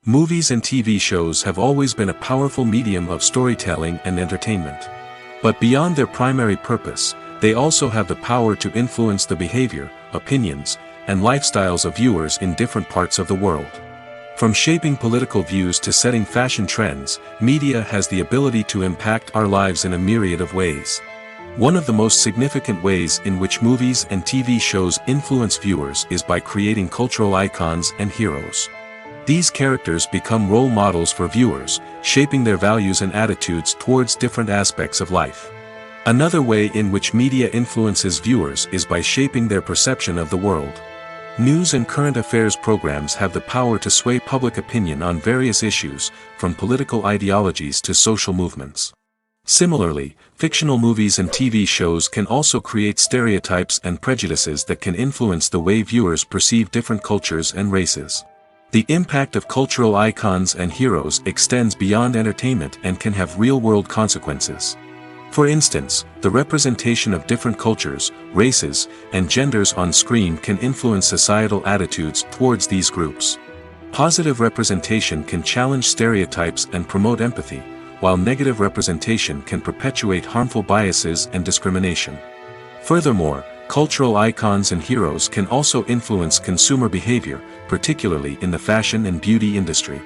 Movies and TV shows have always been a powerful medium of storytelling and entertainment. But beyond their primary purpose, they also have the power to influence the behavior, opinions, and lifestyles of viewers in different parts of the world. From shaping political views to setting fashion trends, media has the ability to impact our lives in a myriad of ways. One of the most significant ways in which movies and TV shows influence viewers is by creating cultural icons and heroes. These characters become role models for viewers, shaping their values and attitudes towards different aspects of life. Another way in which media influences viewers is by shaping their perception of the world. News and current affairs programs have the power to sway public opinion on various issues, from political ideologies to social movements. Similarly, fictional movies and TV shows can also create stereotypes and prejudices that can influence the way viewers perceive different cultures and races. The impact of cultural icons and heroes extends beyond entertainment and can have real-world consequences. For instance, the representation of different cultures, races, and genders on screen can influence societal attitudes towards these groups. Positive representation can challenge stereotypes and promote empathy, while negative representation can perpetuate harmful biases and discrimination. Furthermore, cultural icons and heroes can also influence consumer behavior, particularly in the fashion and beauty industry.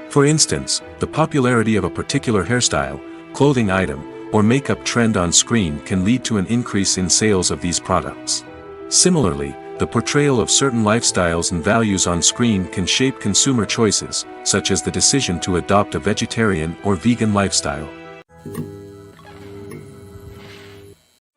For instance, the popularity of a particular hairstyle, clothing item, or makeup trend on screen can lead to an increase in sales of these products. Similarly, the portrayal of certain lifestyles and values on screen can shape consumer choices, such as the decision to adopt a vegetarian or vegan lifestyle.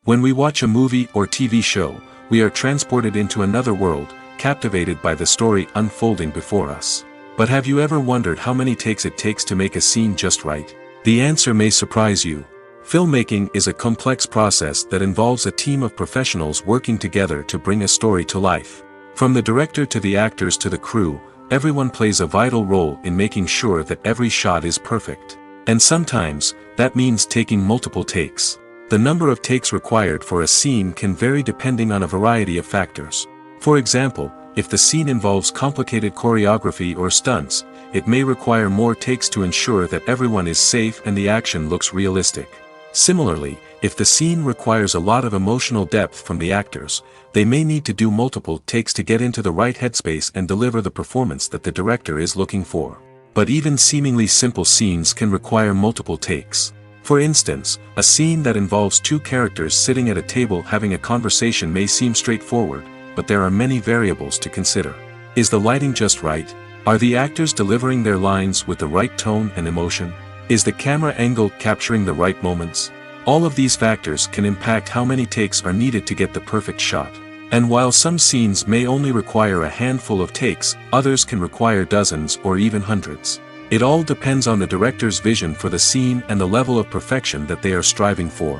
When we watch a movie or TV show, we are transported into another world, captivated by the story unfolding before us. But have you ever wondered how many takes it takes to make a scene just right? The answer may surprise you. Filmmaking is a complex process that involves a team of professionals working together to bring a story to life. From the director to the actors to the crew, everyone plays a vital role in making sure that every shot is perfect. And sometimes, that means taking multiple takes. The number of takes required for a scene can vary depending on a variety of factors. For example, if the scene involves complicated choreography or stunts, it may require more takes to ensure that everyone is safe and the action looks realistic. Similarly, if the scene requires a lot of emotional depth from the actors, they may need to do multiple takes to get into the right headspace and deliver the performance that the director is looking for. But even seemingly simple scenes can require multiple takes. For instance, a scene that involves two characters sitting at a table having a conversation may seem straightforward, but there are many variables to consider. Is the lighting just right? Are the actors delivering their lines with the right tone and emotion? Is the camera angle capturing the right moments? All of these factors can impact how many takes are needed to get the perfect shot. And while some scenes may only require a handful of takes, others can require dozens or even hundreds. It all depends on the director's vision for the scene and the level of perfection that they are striving for.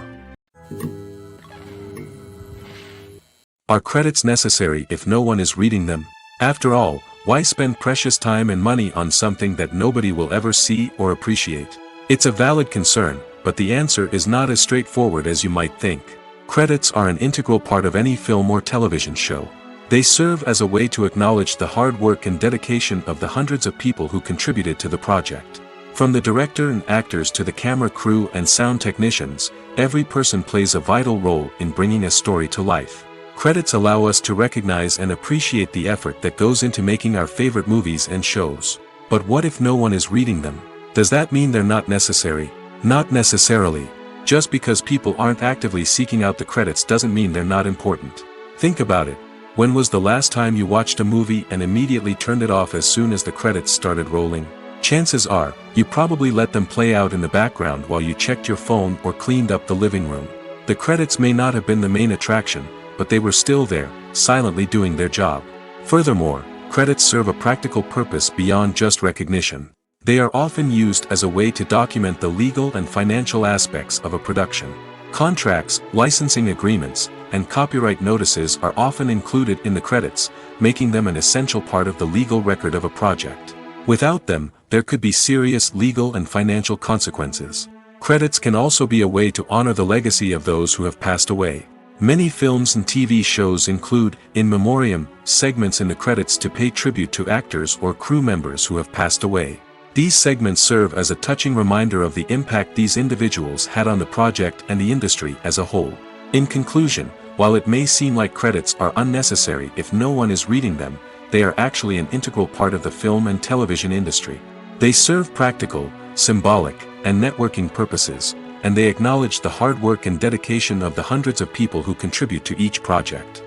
Are credits necessary if no one is reading them? After all, why spend precious time and money on something that nobody will ever see or appreciate? It's a valid concern, but the answer is not as straightforward as you might think. Credits are an integral part of any film or television show. They serve as a way to acknowledge the hard work and dedication of the hundreds of people who contributed to the project. From the director and actors to the camera crew and sound technicians, every person plays a vital role in bringing a story to life. Credits allow us to recognize and appreciate the effort that goes into making our favorite movies and shows. But what if no one is reading them? Does that mean they're not necessary? Not necessarily. Just because people aren't actively seeking out the credits doesn't mean they're not important. Think about it. When was the last time you watched a movie and immediately turned it off as soon as the credits started rolling? Chances are, you probably let them play out in the background while you checked your phone or cleaned up the living room. The credits may not have been the main attraction, but they were still there, silently doing their job. Furthermore, credits serve a practical purpose beyond just recognition. They are often used as a way to document the legal and financial aspects of a production. Contracts, licensing agreements, and copyright notices are often included in the credits, making them an essential part of the legal record of a project. Without them, there could be serious legal and financial consequences. Credits can also be a way to honor the legacy of those who have passed away. Many films and TV shows include, in memoriam, segments in the credits to pay tribute to actors or crew members who have passed away. These segments serve as a touching reminder of the impact these individuals had on the project and the industry as a whole. In conclusion, while it may seem like credits are unnecessary if no one is reading them, they are actually an integral part of the film and television industry. They serve practical, symbolic, and networking purposes, and they acknowledge the hard work and dedication of the hundreds of people who contribute to each project.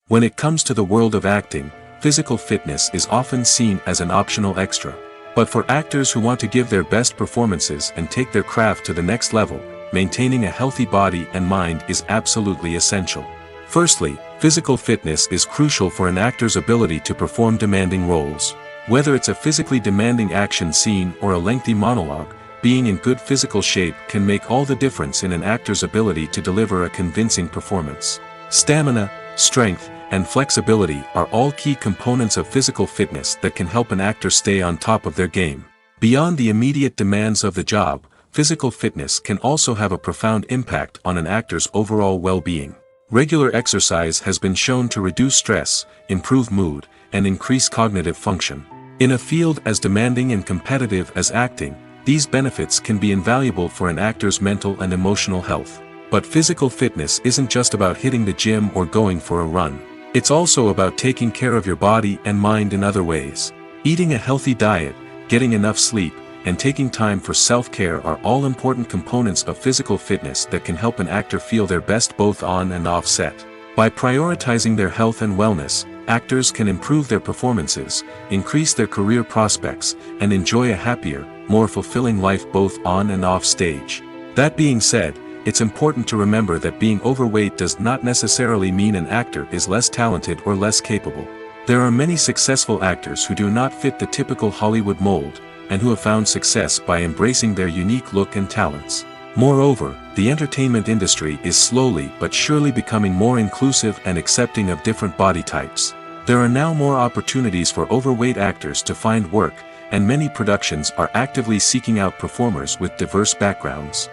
When it comes to the world of acting, physical fitness is often seen as an optional extra. But for actors who want to give their best performances and take their craft to the next level, maintaining a healthy body and mind is absolutely essential. Firstly, physical fitness is crucial for an actor's ability to perform demanding roles. Whether it's a physically demanding action scene or a lengthy monologue, being in good physical shape can make all the difference in an actor's ability to deliver a convincing performance. Stamina, strength, and flexibility are all key components of physical fitness that can help an actor stay on top of their game. Beyond the immediate demands of the job, physical fitness can also have a profound impact on an actor's overall well-being. Regular exercise has been shown to reduce stress, improve mood, and increase cognitive function. In a field as demanding and competitive as acting, these benefits can be invaluable for an actor's mental and emotional health. But physical fitness isn't just about hitting the gym or going for a run. It's also about taking care of your body and mind in other ways. Eating a healthy diet, getting enough sleep, and taking time for self-care are all important components of physical fitness that can help an actor feel their best both on and off set. By prioritizing their health and wellness, actors can improve their performances, increase their career prospects, and enjoy a happier, more fulfilling life both on and off stage. That being said, it's important to remember that being overweight does not necessarily mean an actor is less talented or less capable. There are many successful actors who do not fit the typical Hollywood mold, and who have found success by embracing their unique look and talents. Moreover, the entertainment industry is slowly but surely becoming more inclusive and accepting of different body types. There are now more opportunities for overweight actors to find work, and many productions are actively seeking out performers with diverse backgrounds.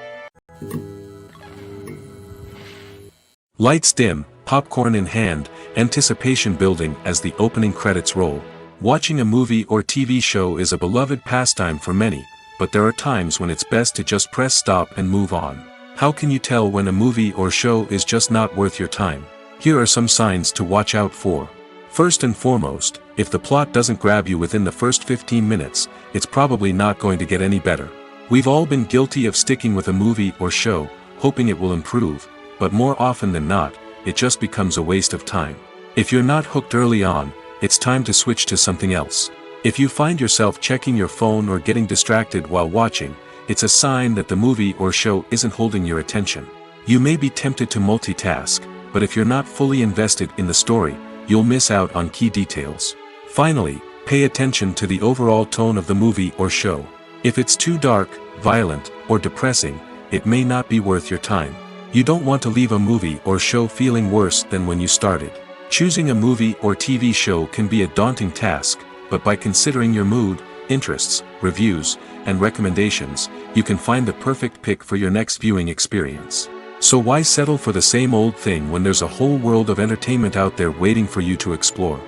Lights dim, popcorn in hand, anticipation building as the opening credits roll. Watching a movie or TV show is a beloved pastime for many, but there are times when it's best to just press stop and move on. How can you tell when a movie or show is just not worth your time? Here are some signs to watch out for. First and foremost, if the plot doesn't grab you within the first 15 minutes, it's probably not going to get any better. We've all been guilty of sticking with a movie or show, hoping it will improve, but more often than not, it just becomes a waste of time. If you're not hooked early on, it's time to switch to something else. If you find yourself checking your phone or getting distracted while watching, it's a sign that the movie or show isn't holding your attention. You may be tempted to multitask, but if you're not fully invested in the story, you'll miss out on key details. Finally, Pay attention to the overall tone of the movie or show. If it's too dark, violent, or depressing, it may not be worth your time. You don't want to leave a movie or show feeling worse than when you started. Choosing a movie or TV show can be a daunting task, but by considering your mood, interests, reviews, and recommendations, you can find the perfect pick for your next viewing experience. So why settle for the same old thing when there's a whole world of entertainment out there waiting for you to explore?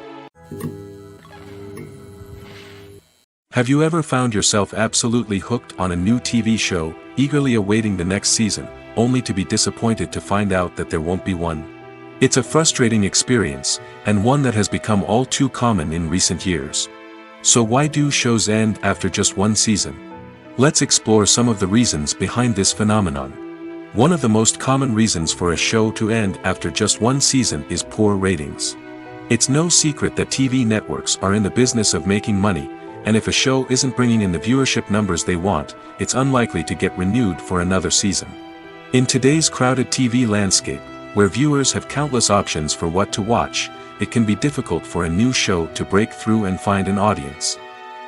Have you ever found yourself absolutely hooked on a new TV show, eagerly awaiting the next season, only to be disappointed to find out that there won't be one? It's a frustrating experience, and one that has become all too common in recent years. So why do shows end after just one season? Let's explore some of the reasons behind this phenomenon. One of the most common reasons for a show to end after just one season is poor ratings. It's no secret that TV networks are in the business of making money, and if a show isn't bringing in the viewership numbers they want, it's unlikely to get renewed for another season. In today's crowded TV landscape, where viewers have countless options for what to watch, it can be difficult for a new show to break through and find an audience.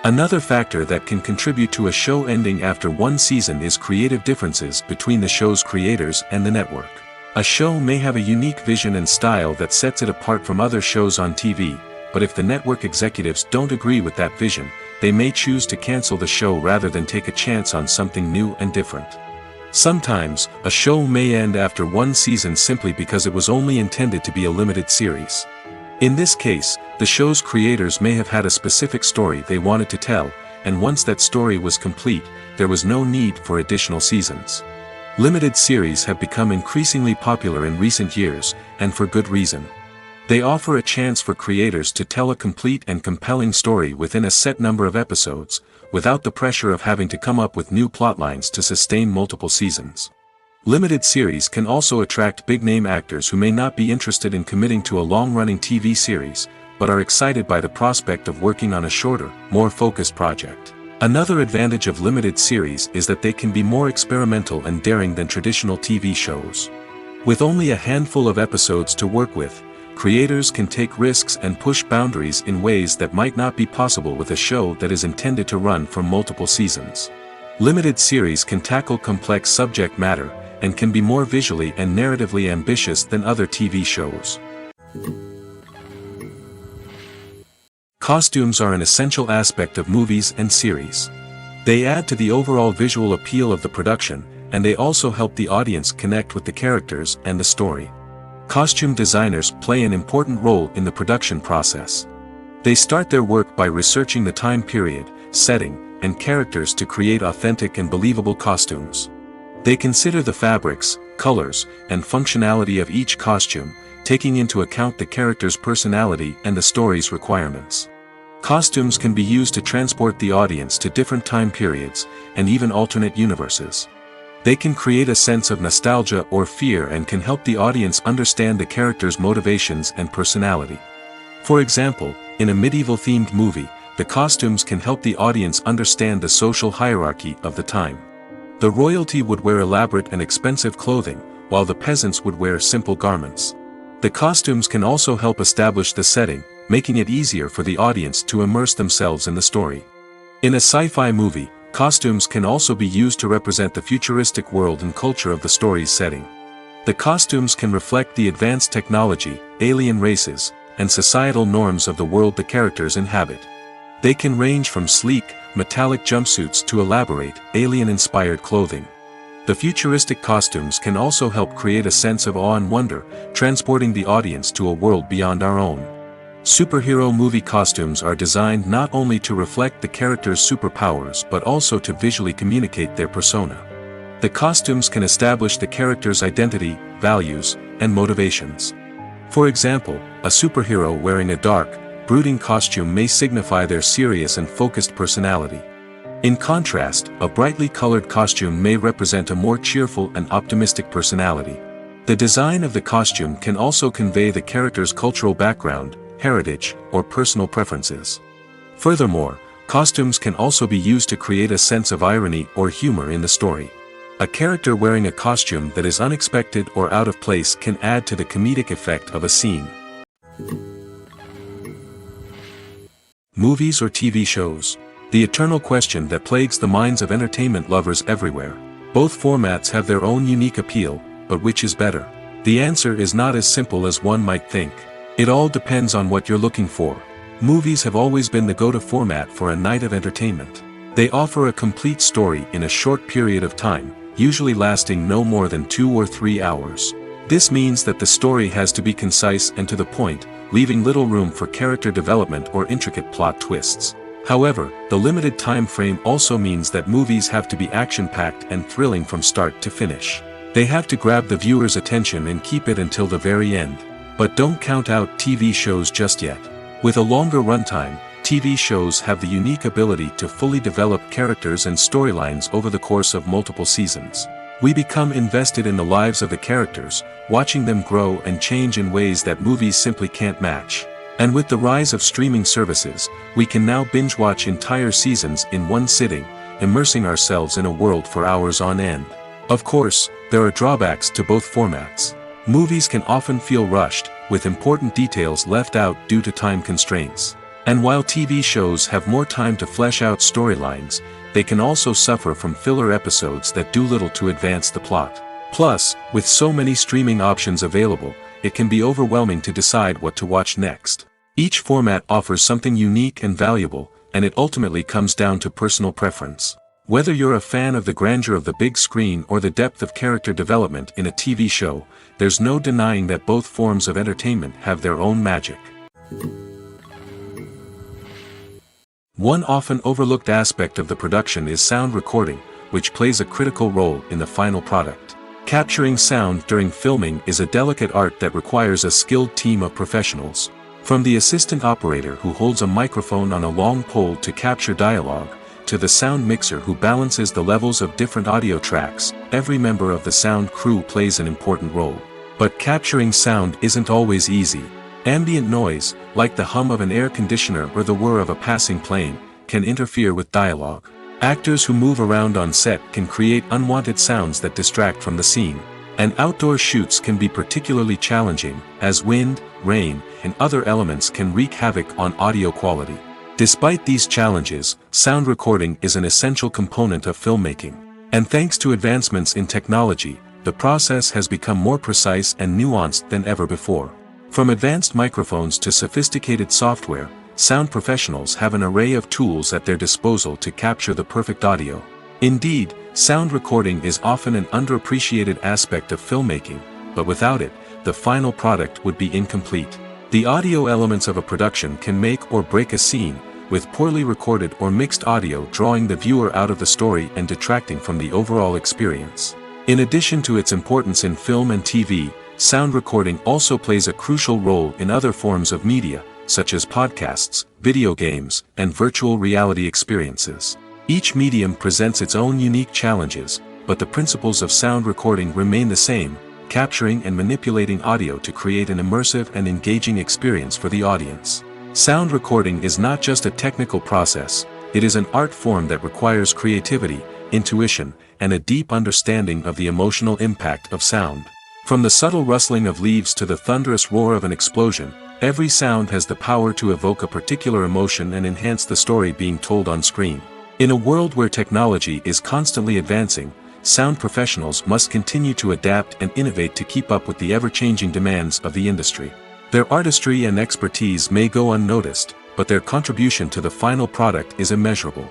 Another factor that can contribute to a show ending after one season is creative differences between the show's creators and the network. A show may have a unique vision and style that sets it apart from other shows on TV, but if the network executives don't agree with that vision, they may choose to cancel the show rather than take a chance on something new and different. Sometimes, a show may end after one season simply because it was only intended to be a limited series. In this case, the show's creators may have had a specific story they wanted to tell, and once that story was complete, there was no need for additional seasons. Limited series have become increasingly popular in recent years, and for good reason. They offer a chance for creators to tell a complete and compelling story within a set number of episodes, without the pressure of having to come up with new plotlines to sustain multiple seasons. Limited series can also attract big-name actors who may not be interested in committing to a long-running TV series, but are excited by the prospect of working on a shorter, more focused project. Another advantage of limited series is that they can be more experimental and daring than traditional TV shows. With only a handful of episodes to work with, creators can take risks and push boundaries in ways that might not be possible with a show that is intended to run for multiple seasons. Limited series can tackle complex subject matter, and can be more visually and narratively ambitious than other TV shows. Costumes are an essential aspect of movies and series. They add to the overall visual appeal of the production, and they also help the audience connect with the characters and the story. Costume designers play an important role in the production process. They start their work by researching the time period, setting, and characters to create authentic and believable costumes. They consider the fabrics, colors, and functionality of each costume, taking into account the character's personality and the story's requirements. Costumes can be used to transport the audience to different time periods, and even alternate universes. They can create a sense of nostalgia or fear and can help the audience understand the character's motivations and personality. For example, in a medieval-themed movie, the costumes can help the audience understand the social hierarchy of the time. The royalty would wear elaborate and expensive clothing, while the peasants would wear simple garments. The costumes can also help establish the setting, making it easier for the audience to immerse themselves in the story. In a sci-fi movie, costumes can also be used to represent the futuristic world and culture of the story's setting. The costumes can reflect the advanced technology, alien races, and societal norms of the world the characters inhabit. They can range from sleek, metallic jumpsuits to elaborate, alien-inspired clothing. The futuristic costumes can also help create a sense of awe and wonder, transporting the audience to a world beyond our own. Superhero movie costumes are designed not only to reflect the character's superpowers but also to visually communicate their persona. The costumes can establish the character's identity, values, and motivations. For example, a superhero wearing a dark, brooding costume may signify their serious and focused personality. In contrast, a brightly colored costume may represent a more cheerful and optimistic personality. The design of the costume can also convey the character's cultural background, heritage, or personal preferences. Furthermore, costumes can also be used to create a sense of irony or humor in the story. A character wearing a costume that is unexpected or out of place can add to the comedic effect of a scene. movies or TV shows? The eternal question that plagues the minds of entertainment lovers everywhere. Both formats have their own unique appeal, but which is better? The answer is not as simple as one might think. It all depends on what you're looking for. Movies have always been the go-to format for a night of entertainment. They offer a complete story in a short period of time, usually lasting no more than 2 or 3 hours. This means that the story has to be concise and to the point, leaving little room for character development or intricate plot twists. However, the limited time frame also means that movies have to be action-packed and thrilling from start to finish. They have to grab the viewer's attention and keep it until the very end. But don't count out TV shows just yet. With a longer runtime, TV shows have the unique ability to fully develop characters and storylines over the course of multiple seasons. We become invested in the lives of the characters, watching them grow and change in ways that movies simply can't match. And with the rise of streaming services, we can now binge-watch entire seasons in one sitting, immersing ourselves in a world for hours on end. Of course, there are drawbacks to both formats. Movies can often feel rushed, with important details left out due to time constraints. And while TV shows have more time to flesh out storylines, they can also suffer from filler episodes that do little to advance the plot. Plus, with so many streaming options available, it can be overwhelming to decide what to watch next. Each format offers something unique and valuable, and it ultimately comes down to personal preference. Whether you're a fan of the grandeur of the big screen or the depth of character development in a TV show, there's no denying that both forms of entertainment have their own magic. One often overlooked aspect of the production is sound recording, which plays a critical role in the final product. Capturing sound during filming is a delicate art that requires a skilled team of professionals. From the assistant operator who holds a microphone on a long pole to capture dialogue, to the sound mixer who balances the levels of different audio tracks, every member of the sound crew plays an important role. But capturing sound isn't always easy. Ambient noise, like the hum of an air conditioner or the whir of a passing plane, can interfere with dialogue. Actors who move around on set can create unwanted sounds that distract from the scene. And outdoor shoots can be particularly challenging, as wind, rain, and other elements can wreak havoc on audio quality. Despite these challenges, sound recording is an essential component of filmmaking. And thanks to advancements in technology, the process has become more precise and nuanced than ever before. From advanced microphones to sophisticated software, sound professionals have an array of tools at their disposal to capture the perfect audio. Indeed, sound recording is often an underappreciated aspect of filmmaking, but without it, the final product would be incomplete. The audio elements of a production can make or break a scene, with poorly recorded or mixed audio drawing the viewer out of the story and detracting from the overall experience. In addition to its importance in film and TV, sound recording also plays a crucial role in other forms of media, such as podcasts, video games, and virtual reality experiences. Each medium presents its own unique challenges, but the principles of sound recording remain the same, capturing and manipulating audio to create an immersive and engaging experience for the audience. Sound recording is not just a technical process, it is an art form that requires creativity, intuition, and a deep understanding of the emotional impact of sound. From the subtle rustling of leaves to the thunderous roar of an explosion, every sound has the power to evoke a particular emotion and enhance the story being told on screen. In a world where technology is constantly advancing, sound professionals must continue to adapt and innovate to keep up with the ever-changing demands of the industry. Their artistry and expertise may go unnoticed, but their contribution to the final product is immeasurable.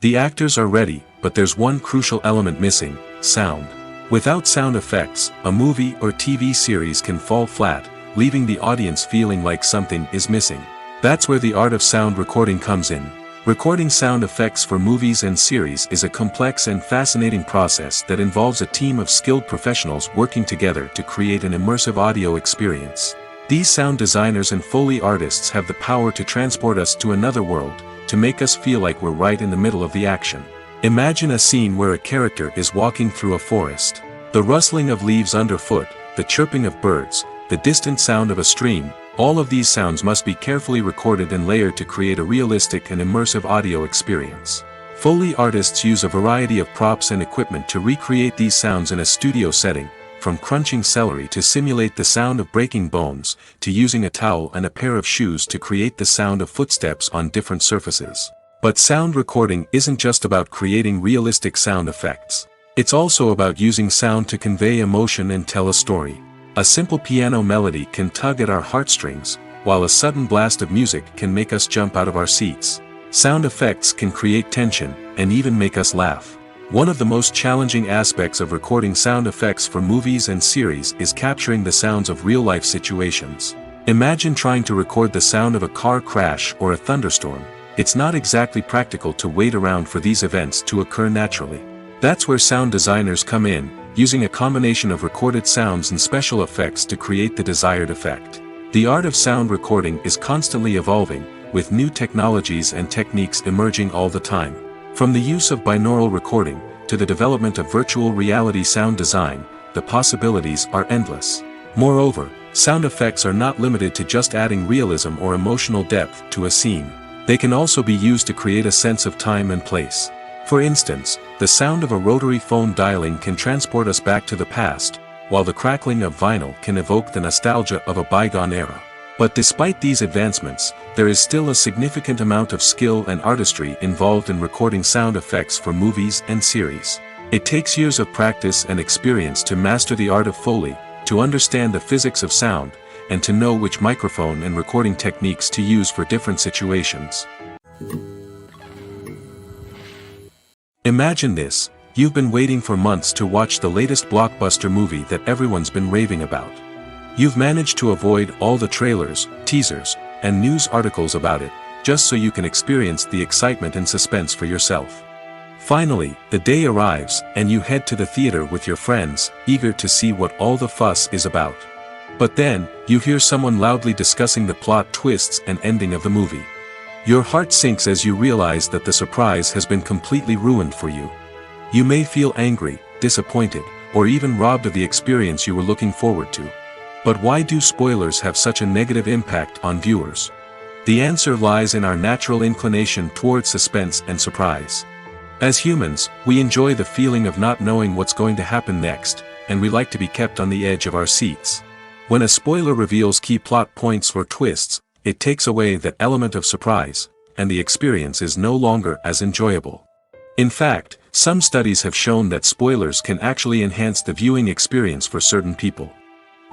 The actors are ready, but there's one crucial element missing: sound. Without sound effects, a movie or TV series can fall flat, leaving the audience feeling like something is missing. That's where the art of sound recording comes in. Recording sound effects for movies and series is a complex and fascinating process that involves a team of skilled professionals working together to create an immersive audio experience. These sound designers and Foley artists have the power to transport us to another world, to make us feel like we're right in the middle of the action. Imagine a scene where a character is walking through a forest. The rustling of leaves underfoot, the chirping of birds, the distant sound of a stream, all of these sounds must be carefully recorded and layered to create a realistic and immersive audio experience. Foley artists use a variety of props and equipment to recreate these sounds in a studio setting, from crunching celery to simulate the sound of breaking bones, to using a towel and a pair of shoes to create the sound of footsteps on different surfaces. But sound recording isn't just about creating realistic sound effects. It's also about using sound to convey emotion and tell a story. A simple piano melody can tug at our heartstrings, while a sudden blast of music can make us jump out of our seats. Sound effects can create tension, and even make us laugh. One of the most challenging aspects of recording sound effects for movies and series is capturing the sounds of real-life situations. Imagine trying to record the sound of a car crash or a thunderstorm. It's not exactly practical to wait around for these events to occur naturally. That's where sound designers come in, using a combination of recorded sounds and special effects to create the desired effect. The art of sound recording is constantly evolving, with new technologies and techniques emerging all the time. From the use of binaural recording, to the development of virtual reality sound design, the possibilities are endless. Moreover, sound effects are not limited to just adding realism or emotional depth to a scene. They can also be used to create a sense of time and place. For instance, the sound of a rotary phone dialing can transport us back to the past, while the crackling of vinyl can evoke the nostalgia of a bygone era. But despite these advancements, there is still a significant amount of skill and artistry involved in recording sound effects for movies and series. It takes years of practice and experience to master the art of Foley, to understand the physics of sound, and to know which microphone and recording techniques to use for different situations. Imagine this: you've been waiting for months to watch the latest blockbuster movie that everyone's been raving about. You've managed to avoid all the trailers, teasers, and news articles about it, just so you can experience the excitement and suspense for yourself. Finally, the day arrives, and you head to the theater with your friends, eager to see what all the fuss is about. But then, you hear someone loudly discussing the plot twists and ending of the movie. Your heart sinks as you realize that the surprise has been completely ruined for you. You may feel angry, disappointed, or even robbed of the experience you were looking forward to. But why do spoilers have such a negative impact on viewers? The answer lies in our natural inclination toward suspense and surprise. As humans, we enjoy the feeling of not knowing what's going to happen next, and we like to be kept on the edge of our seats. When a spoiler reveals key plot points or twists, it takes away that element of surprise, and the experience is no longer as enjoyable. In fact, some studies have shown that spoilers can actually enhance the viewing experience for certain people.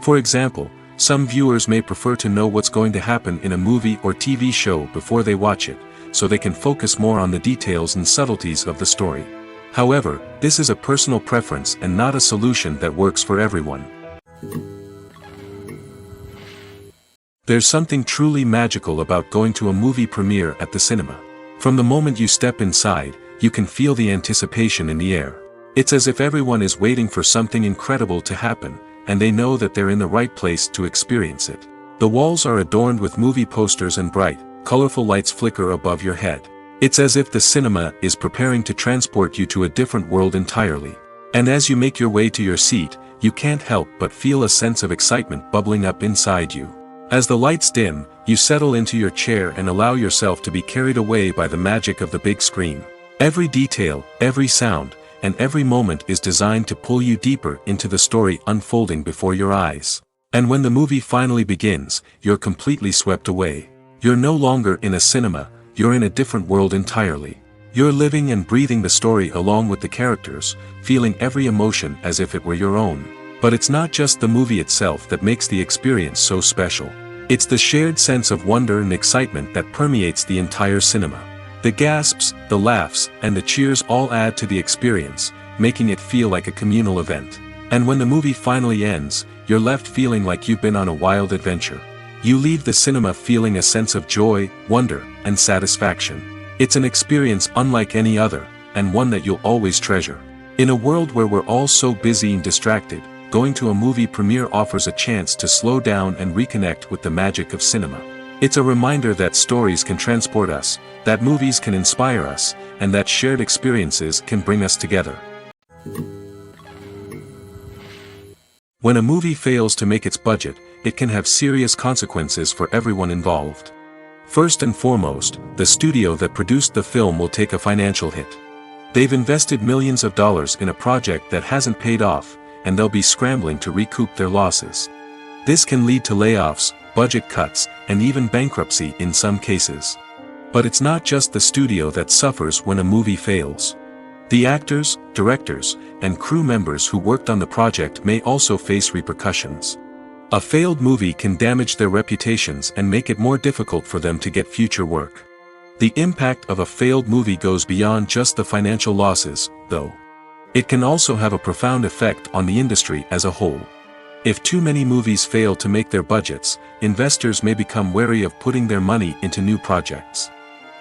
For example, some viewers may prefer to know what's going to happen in a movie or TV show before they watch it, so they can focus more on the details and subtleties of the story. However, this is a personal preference and not a solution that works for everyone. There's something truly magical about going to a movie premiere at the cinema. From the moment you step inside, you can feel the anticipation in the air. It's as if everyone is waiting for something incredible to happen, and they know that they're in the right place to experience it. The walls are adorned with movie posters and bright, colorful lights flicker above your head. It's as if the cinema is preparing to transport you to a different world entirely. And as you make your way to your seat, you can't help but feel a sense of excitement bubbling up inside you. As the lights dim, you settle into your chair and allow yourself to be carried away by the magic of the big screen. Every detail, every sound, and every moment is designed to pull you deeper into the story unfolding before your eyes. And when the movie finally begins, you're completely swept away. You're no longer in a cinema, you're in a different world entirely. You're living and breathing the story along with the characters, feeling every emotion as if it were your own. But it's not just the movie itself that makes the experience so special. It's the shared sense of wonder and excitement that permeates the entire cinema. The gasps, the laughs, and the cheers all add to the experience, making it feel like a communal event. And when the movie finally ends, you're left feeling like you've been on a wild adventure. You leave the cinema feeling a sense of joy, wonder, and satisfaction. It's an experience unlike any other, and one that you'll always treasure. In a world where we're all so busy and distracted, going to a movie premiere offers a chance to slow down and reconnect with the magic of cinema. It's a reminder that stories can transport us, that movies can inspire us, and that shared experiences can bring us together. When a movie fails to make its budget, it can have serious consequences for everyone involved. First and foremost, the studio that produced the film will take a financial hit. They've invested millions of dollars in a project that hasn't paid off, and they'll be scrambling to recoup their losses. This can lead to layoffs, budget cuts, and even bankruptcy in some cases. But it's not just the studio that suffers when a movie fails. The actors, directors, and crew members who worked on the project may also face repercussions. A failed movie can damage their reputations and make it more difficult for them to get future work. The impact of a failed movie goes beyond just the financial losses, though. It can also have a profound effect on the industry as a whole. If too many movies fail to make their budgets, investors may become wary of putting their money into new projects.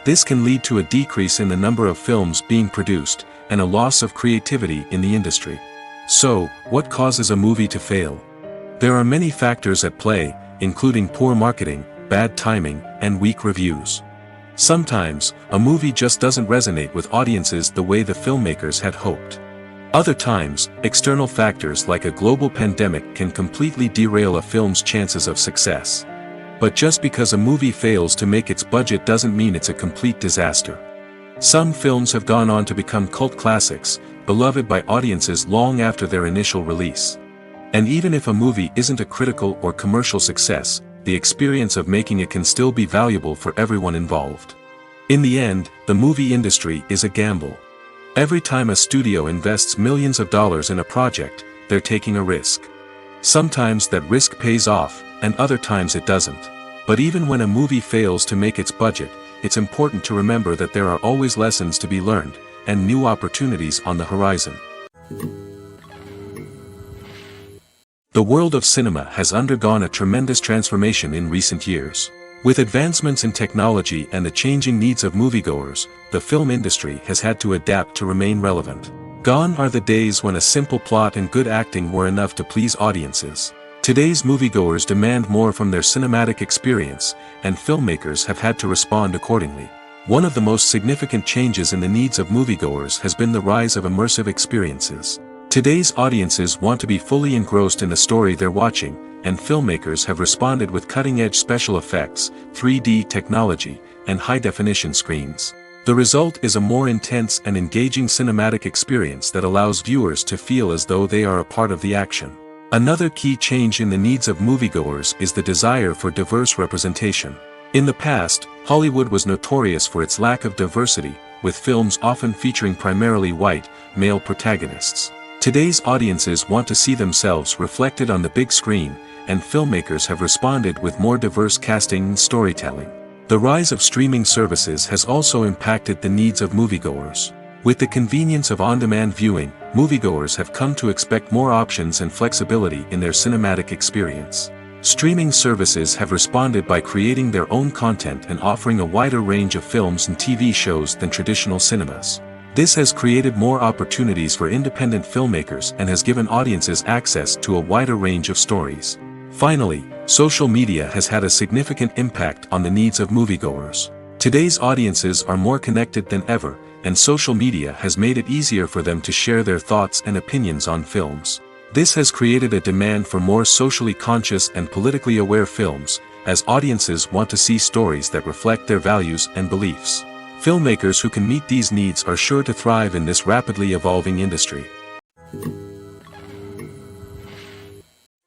This can lead to a decrease in the number of films being produced, and a loss of creativity in the industry. So, what causes a movie to fail? There are many factors at play, including poor marketing, bad timing, and weak reviews. Sometimes, a movie just doesn't resonate with audiences the way the filmmakers had hoped. Other times, external factors like a global pandemic can completely derail a film's chances of success. But just because a movie fails to make its budget doesn't mean it's a complete disaster. Some films have gone on to become cult classics, beloved by audiences long after their initial release. And even if a movie isn't a critical or commercial success, the experience of making it can still be valuable for everyone involved. In the end, the movie industry is a gamble. Every time a studio invests millions of dollars in a project, they're taking a risk. Sometimes that risk pays off, and other times it doesn't. But even when a movie fails to make its budget, it's important to remember that there are always lessons to be learned, and new opportunities on the horizon. The world of cinema has undergone a tremendous transformation in recent years. With advancements in technology and the changing needs of moviegoers, the film industry has had to adapt to remain relevant. Gone are the days when a simple plot and good acting were enough to please audiences. Today's moviegoers demand more from their cinematic experience, and filmmakers have had to respond accordingly. One of the most significant changes in the needs of moviegoers has been the rise of immersive experiences. Today's audiences want to be fully engrossed in the story they're watching, and filmmakers have responded with cutting-edge special effects, 3D technology, and high-definition screens. The result is a more intense and engaging cinematic experience that allows viewers to feel as though they are a part of the action. Another key change in the needs of moviegoers is the desire for diverse representation. In the past, Hollywood was notorious for its lack of diversity, with films often featuring primarily white, male protagonists. Today's audiences want to see themselves reflected on the big screen, and filmmakers have responded with more diverse casting and storytelling. The rise of streaming services has also impacted the needs of moviegoers. With the convenience of on-demand viewing, moviegoers have come to expect more options and flexibility in their cinematic experience. Streaming services have responded by creating their own content and offering a wider range of films and TV shows than traditional cinemas. This has created more opportunities for independent filmmakers and has given audiences access to a wider range of stories. Finally, social media has had a significant impact on the needs of moviegoers. Today's audiences are more connected than ever, and social media has made it easier for them to share their thoughts and opinions on films. This has created a demand for more socially conscious and politically aware films, as audiences want to see stories that reflect their values and beliefs. Filmmakers who can meet these needs are sure to thrive in this rapidly evolving industry.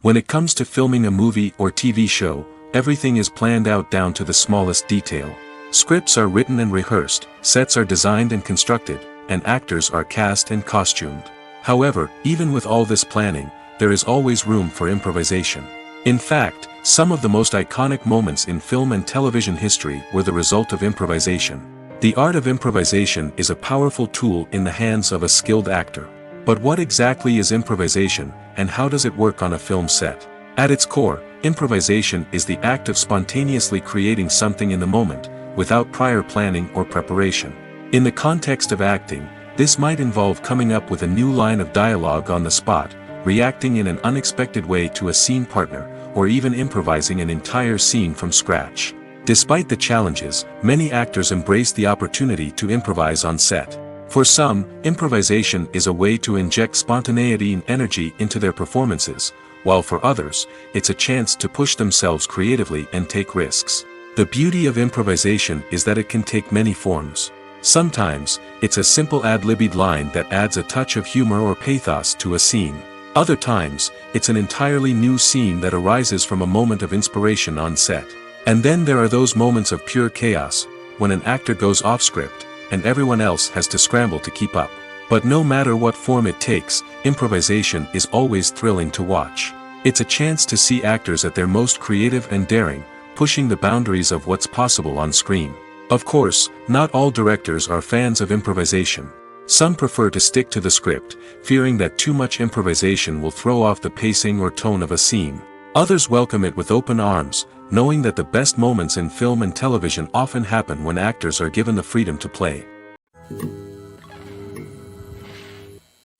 When it comes to filming a movie or TV show, everything is planned out down to the smallest detail. Scripts are written and rehearsed, sets are designed and constructed, and actors are cast and costumed. However, even with all this planning, there is always room for improvisation. In fact, some of the most iconic moments in film and television history were the result of improvisation. The art of improvisation is a powerful tool in the hands of a skilled actor. But what exactly is improvisation, and how does it work on a film set? At its core, improvisation is the act of spontaneously creating something in the moment, without prior planning or preparation. In the context of acting, this might involve coming up with a new line of dialogue on the spot, reacting in an unexpected way to a scene partner, or even improvising an entire scene from scratch. Despite the challenges, many actors embrace the opportunity to improvise on set. For some, improvisation is a way to inject spontaneity and energy into their performances, while for others, it's a chance to push themselves creatively and take risks. The beauty of improvisation is that it can take many forms. Sometimes, it's a simple ad-libbed line that adds a touch of humor or pathos to a scene. Other times, it's an entirely new scene that arises from a moment of inspiration on set. And then there are those moments of pure chaos, when an actor goes off script, and everyone else has to scramble to keep up. But no matter what form it takes, improvisation is always thrilling to watch. It's a chance to see actors at their most creative and daring, pushing the boundaries of what's possible on screen. Of course, not all directors are fans of improvisation. Some prefer to stick to the script, fearing that too much improvisation will throw off the pacing or tone of a scene. Others welcome it with open arms, knowing that the best moments in film and television often happen when actors are given the freedom to play.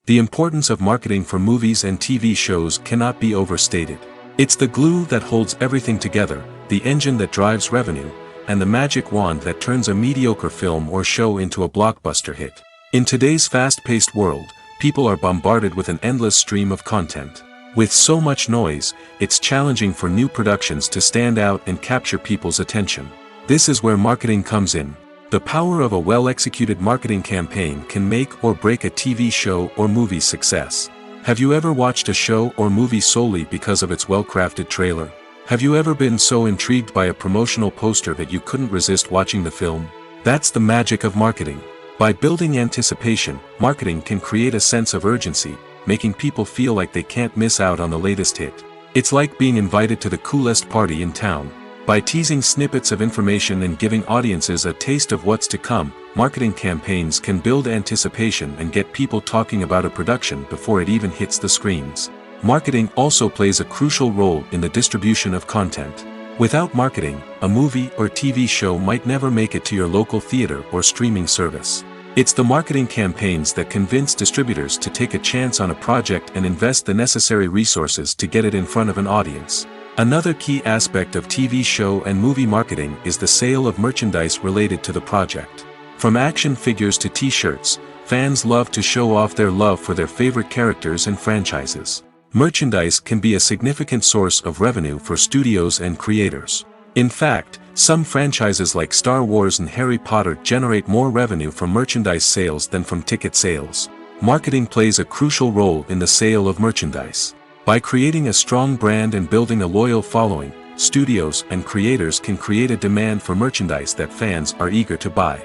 The importance of marketing for movies and TV shows cannot be overstated. It's the glue that holds everything together, the engine that drives revenue, and the magic wand that turns a mediocre film or show into a blockbuster hit. In today's fast-paced world, people are bombarded with an endless stream of content. With so much noise, it's challenging for new productions to stand out and capture people's attention. This is where marketing comes in. The power of a well-executed marketing campaign can make or break a TV show or movie's success. Have you ever watched a show or movie solely because of its well-crafted trailer? Have you ever been so intrigued by a promotional poster that you couldn't resist watching the film? That's the magic of marketing. By building anticipation, marketing can create a sense of urgency, making people feel like they can't miss out on the latest hit. It's like being invited to the coolest party in town. By teasing snippets of information and giving audiences a taste of what's to come, marketing campaigns can build anticipation and get people talking about a production before it even hits the screens. Marketing also plays a crucial role in the distribution of content. Without marketing, a movie or TV show might never make it to your local theater or streaming service. It's the marketing campaigns that convince distributors to take a chance on a project and invest the necessary resources to get it in front of an audience. Another key aspect of TV show and movie marketing is the sale of merchandise related to the project. From action figures to t-shirts, fans love to show off their love for their favorite characters and franchises. Merchandise can be a significant source of revenue for studios and creators. In fact, some franchises like Star Wars and Harry Potter generate more revenue from merchandise sales than from ticket sales. Marketing plays a crucial role in the sale of merchandise. By creating a strong brand and building a loyal following, studios and creators can create a demand for merchandise that fans are eager to buy.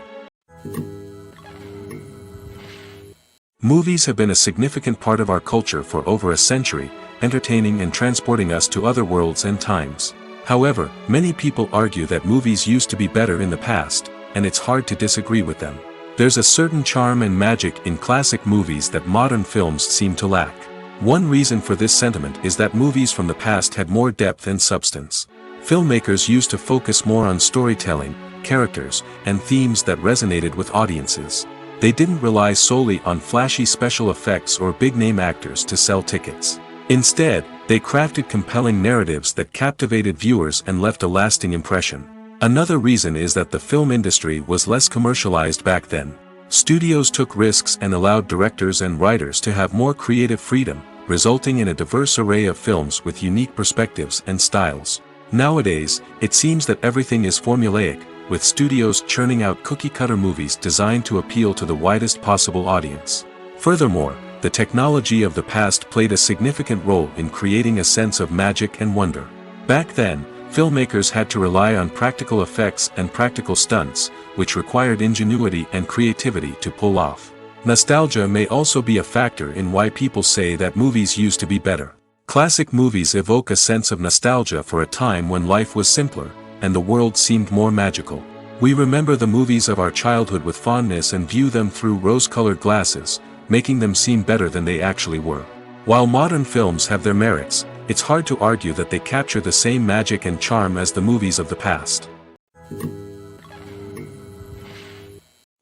Movies have been a significant part of our culture for over a century, entertaining and transporting us to other worlds and times. However, many people argue that movies used to be better in the past, and it's hard to disagree with them. There's a certain charm and magic in classic movies that modern films seem to lack. One reason for this sentiment is that movies from the past had more depth and substance. Filmmakers used to focus more on storytelling, characters, and themes that resonated with audiences. They didn't rely solely on flashy special effects or big-name actors to sell tickets. Instead, they crafted compelling narratives that captivated viewers and left a lasting impression. Another reason is that the film industry was less commercialized back then. Studios took risks and allowed directors and writers to have more creative freedom, resulting in a diverse array of films with unique perspectives and styles. Nowadays, it seems that everything is formulaic, with studios churning out cookie-cutter movies designed to appeal to the widest possible audience. Furthermore, the technology of the past played a significant role in creating a sense of magic and wonder. Back then, filmmakers had to rely on practical effects and practical stunts, which required ingenuity and creativity to pull off. Nostalgia may also be a factor in why people say that movies used to be better. Classic movies evoke a sense of nostalgia for a time when life was simpler, and the world seemed more magical. We remember the movies of our childhood with fondness and view them through rose-colored glasses, making them seem better than they actually were. While modern films have their merits, it's hard to argue that they capture the same magic and charm as the movies of the past.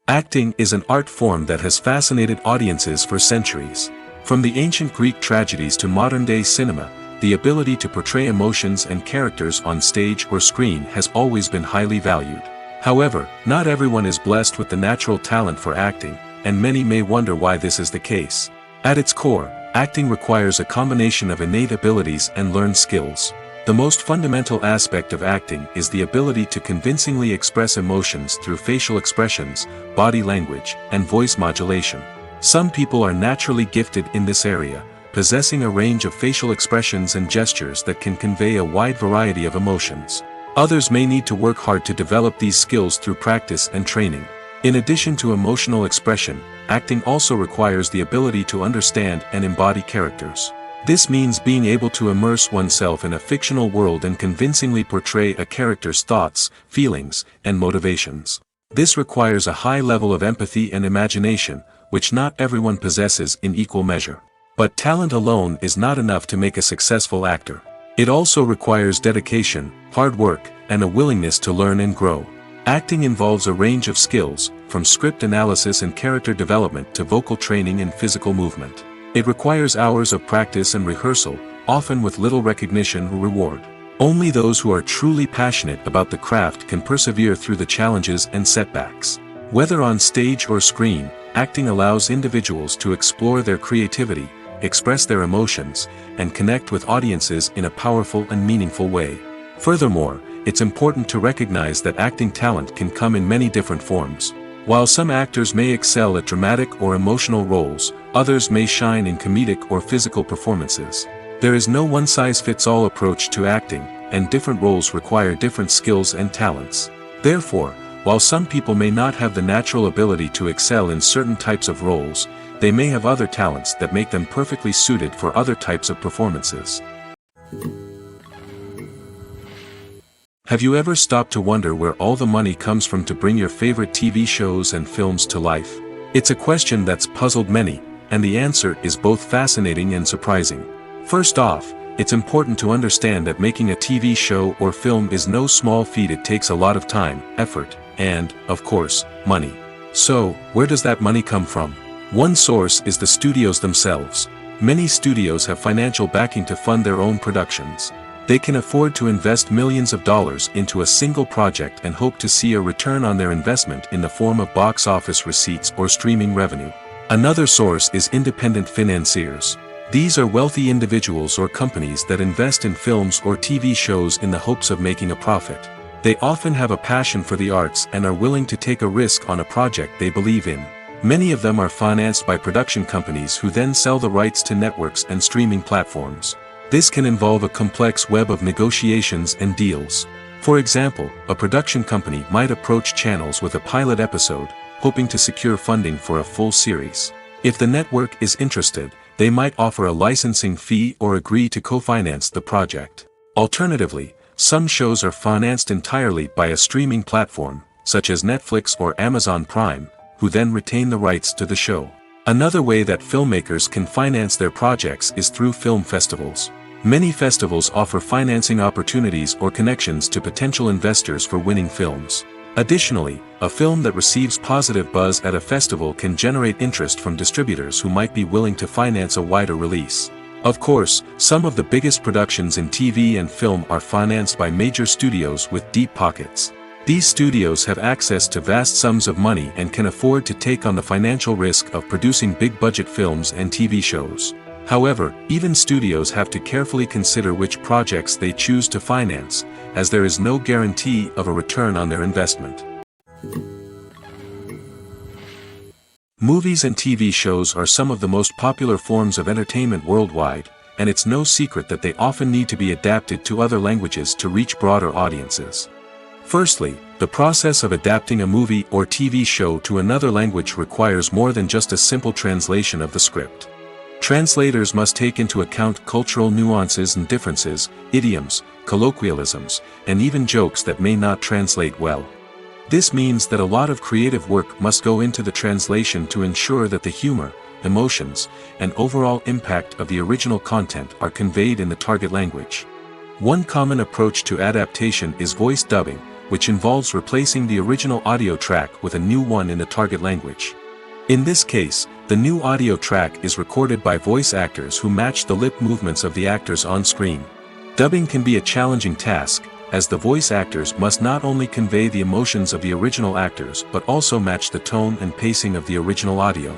Acting is an art form that has fascinated audiences for centuries. From the ancient Greek tragedies to modern-day cinema, the ability to portray emotions and characters on stage or screen has always been highly valued. However, not everyone is blessed with the natural talent for acting, and many may wonder why this is the case. At its core, acting requires a combination of innate abilities and learned skills. The most fundamental aspect of acting is the ability to convincingly express emotions through facial expressions, body language, and voice modulation. Some people are naturally gifted in this area, possessing a range of facial expressions and gestures that can convey a wide variety of emotions. Others may need to work hard to develop these skills through practice and training. In addition to emotional expression, acting also requires the ability to understand and embody characters. This means being able to immerse oneself in a fictional world and convincingly portray a character's thoughts, feelings, and motivations. This requires a high level of empathy and imagination, which not everyone possesses in equal measure. But talent alone is not enough to make a successful actor. It also requires dedication, hard work, and a willingness to learn and grow. Acting involves a range of skills, from script analysis and character development to vocal training and physical movement. It requires hours of practice and rehearsal, often with little recognition or reward. Only those who are truly passionate about the craft can persevere through the challenges and setbacks. Whether on stage or screen, acting allows individuals to explore their creativity, express their emotions, and connect with audiences in a powerful and meaningful way. Furthermore, it's important to recognize that acting talent can come in many different forms. While some actors may excel at dramatic or emotional roles, others may shine in comedic or physical performances. There is no one-size-fits-all approach to acting, and different roles require different skills and talents. Therefore, while some people may not have the natural ability to excel in certain types of roles, they may have other talents that make them perfectly suited for other types of performances. Have you ever stopped to wonder where all the money comes from to bring your favorite TV shows and films to life? It's a question that's puzzled many, and the answer is both fascinating and surprising. First off, it's important to understand that making a TV show or film is no small feat. It takes a lot of time, effort, and, of course, money. So, where does that money come from? One source is the studios themselves. Many studios have financial backing to fund their own productions. They can afford to invest millions of dollars into a single project and hope to see a return on their investment in the form of box office receipts or streaming revenue. Another source is independent financiers. These are wealthy individuals or companies that invest in films or TV shows in the hopes of making a profit. They often have a passion for the arts and are willing to take a risk on a project they believe in. Many of them are financed by production companies who then sell the rights to networks and streaming platforms. This can involve a complex web of negotiations and deals. For example, a production company might approach channels with a pilot episode, hoping to secure funding for a full series. If the network is interested, they might offer a licensing fee or agree to co-finance the project. Alternatively, some shows are financed entirely by a streaming platform, such as Netflix or Amazon Prime, who then retain the rights to the show. Another way that filmmakers can finance their projects is through film festivals. Many festivals offer financing opportunities or connections to potential investors for winning films. Additionally, a film that receives positive buzz at a festival can generate interest from distributors who might be willing to finance a wider release. Of course, some of the biggest productions in TV and film are financed by major studios with deep pockets. These studios have access to vast sums of money and can afford to take on the financial risk of producing big-budget films and TV shows. However, even studios have to carefully consider which projects they choose to finance, as there is no guarantee of a return on their investment. Movies and TV shows are some of the most popular forms of entertainment worldwide, and it's no secret that they often need to be adapted to other languages to reach broader audiences. Firstly, the process of adapting a movie or TV show to another language requires more than just a simple translation of the script. Translators must take into account cultural nuances and differences, idioms, colloquialisms, and even jokes that may not translate well. This means that a lot of creative work must go into the translation to ensure that the humor, emotions, and overall impact of the original content are conveyed in the target language. One common approach to adaptation is voice dubbing, which involves replacing the original audio track with a new one in the target language. In this case, the new audio track is recorded by voice actors who match the lip movements of the actors on screen. Dubbing can be a challenging task, as the voice actors must not only convey the emotions of the original actors but also match the tone and pacing of the original audio.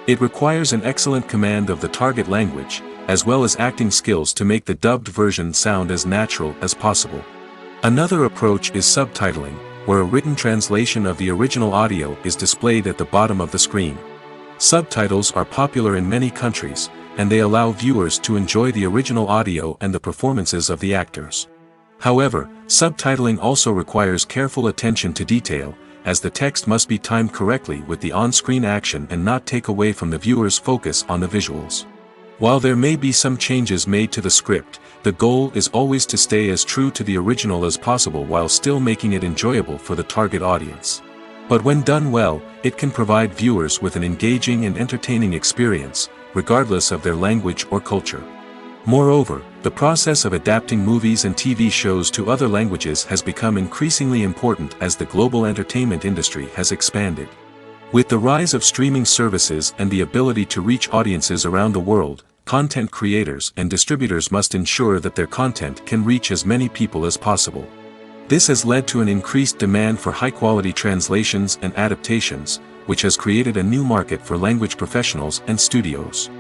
It requires an excellent command of the target language, as well as acting skills to make the dubbed version sound as natural as possible. Another approach is subtitling, where a written translation of the original audio is displayed at the bottom of the screen. Subtitles are popular in many countries, and they allow viewers to enjoy the original audio and the performances of the actors. However, subtitling also requires careful attention to detail, as the text must be timed correctly with the on-screen action and not take away from the viewer's focus on the visuals. While there may be some changes made to the script, the goal is always to stay as true to the original as possible while still making it enjoyable for the target audience. But when done well, it can provide viewers with an engaging and entertaining experience, regardless of their language or culture. Moreover, the process of adapting movies and TV shows to other languages has become increasingly important as the global entertainment industry has expanded. With the rise of streaming services and the ability to reach audiences around the world, content creators and distributors must ensure that their content can reach as many people as possible. This has led to an increased demand for high-quality translations and adaptations, which has created a new market for language professionals and studios.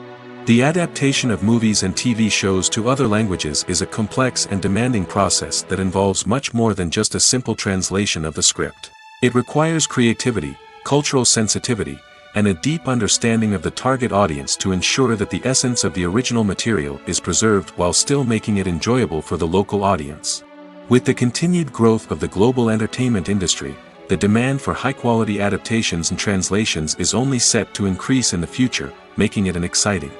The adaptation of movies and TV shows to other languages is a complex and demanding process that involves much more than just a simple translation of the script. It requires creativity, cultural sensitivity, and a deep understanding of the target audience to ensure that the essence of the original material is preserved while still making it enjoyable for the local audience. With the continued growth of the global entertainment industry, the demand for high-quality adaptations and translations is only set to increase in the future, making it an exciting.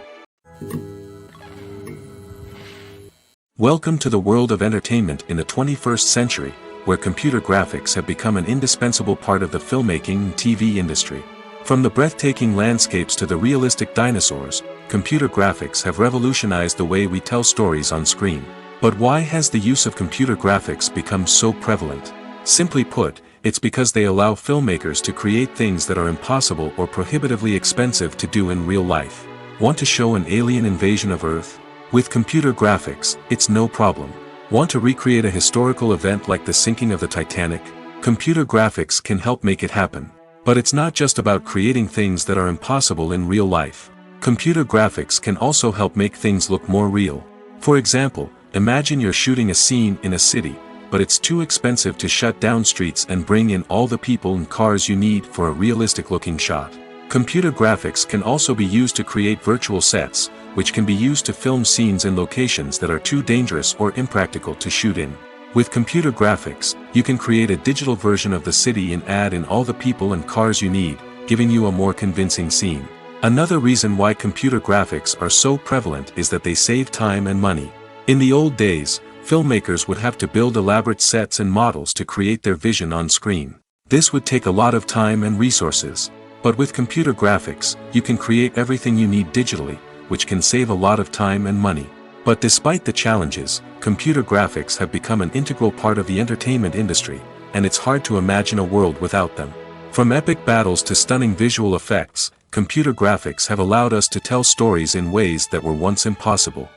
Welcome to the world of entertainment in the 21st century, where computer graphics have become an indispensable part of the filmmaking and TV industry. From the breathtaking landscapes to the realistic dinosaurs, computer graphics have revolutionized the way we tell stories on screen. But why has the use of computer graphics become so prevalent? Simply put, it's because they allow filmmakers to create things that are impossible or prohibitively expensive to do in real life. Want to show an alien invasion of Earth? With computer graphics, it's no problem. Want to recreate a historical event like the sinking of the Titanic? Computer graphics can help make it happen. But it's not just about creating things that are impossible in real life. Computer graphics can also help make things look more real. For example, imagine you're shooting a scene in a city, but it's too expensive to shut down streets and bring in all the people and cars you need for a realistic-looking shot. Computer graphics can also be used to create virtual sets, which can be used to film scenes in locations that are too dangerous or impractical to shoot in. With computer graphics, you can create a digital version of the city and add in all the people and cars you need, giving you a more convincing scene. Another reason why computer graphics are so prevalent is that they save time and money. In the old days, filmmakers would have to build elaborate sets and models to create their vision on screen. This would take a lot of time and resources. But with computer graphics, you can create everything you need digitally, which can save a lot of time and money. But despite the challenges, computer graphics have become an integral part of the entertainment industry, and it's hard to imagine a world without them. From epic battles to stunning visual effects, computer graphics have allowed us to tell stories in ways that were once impossible.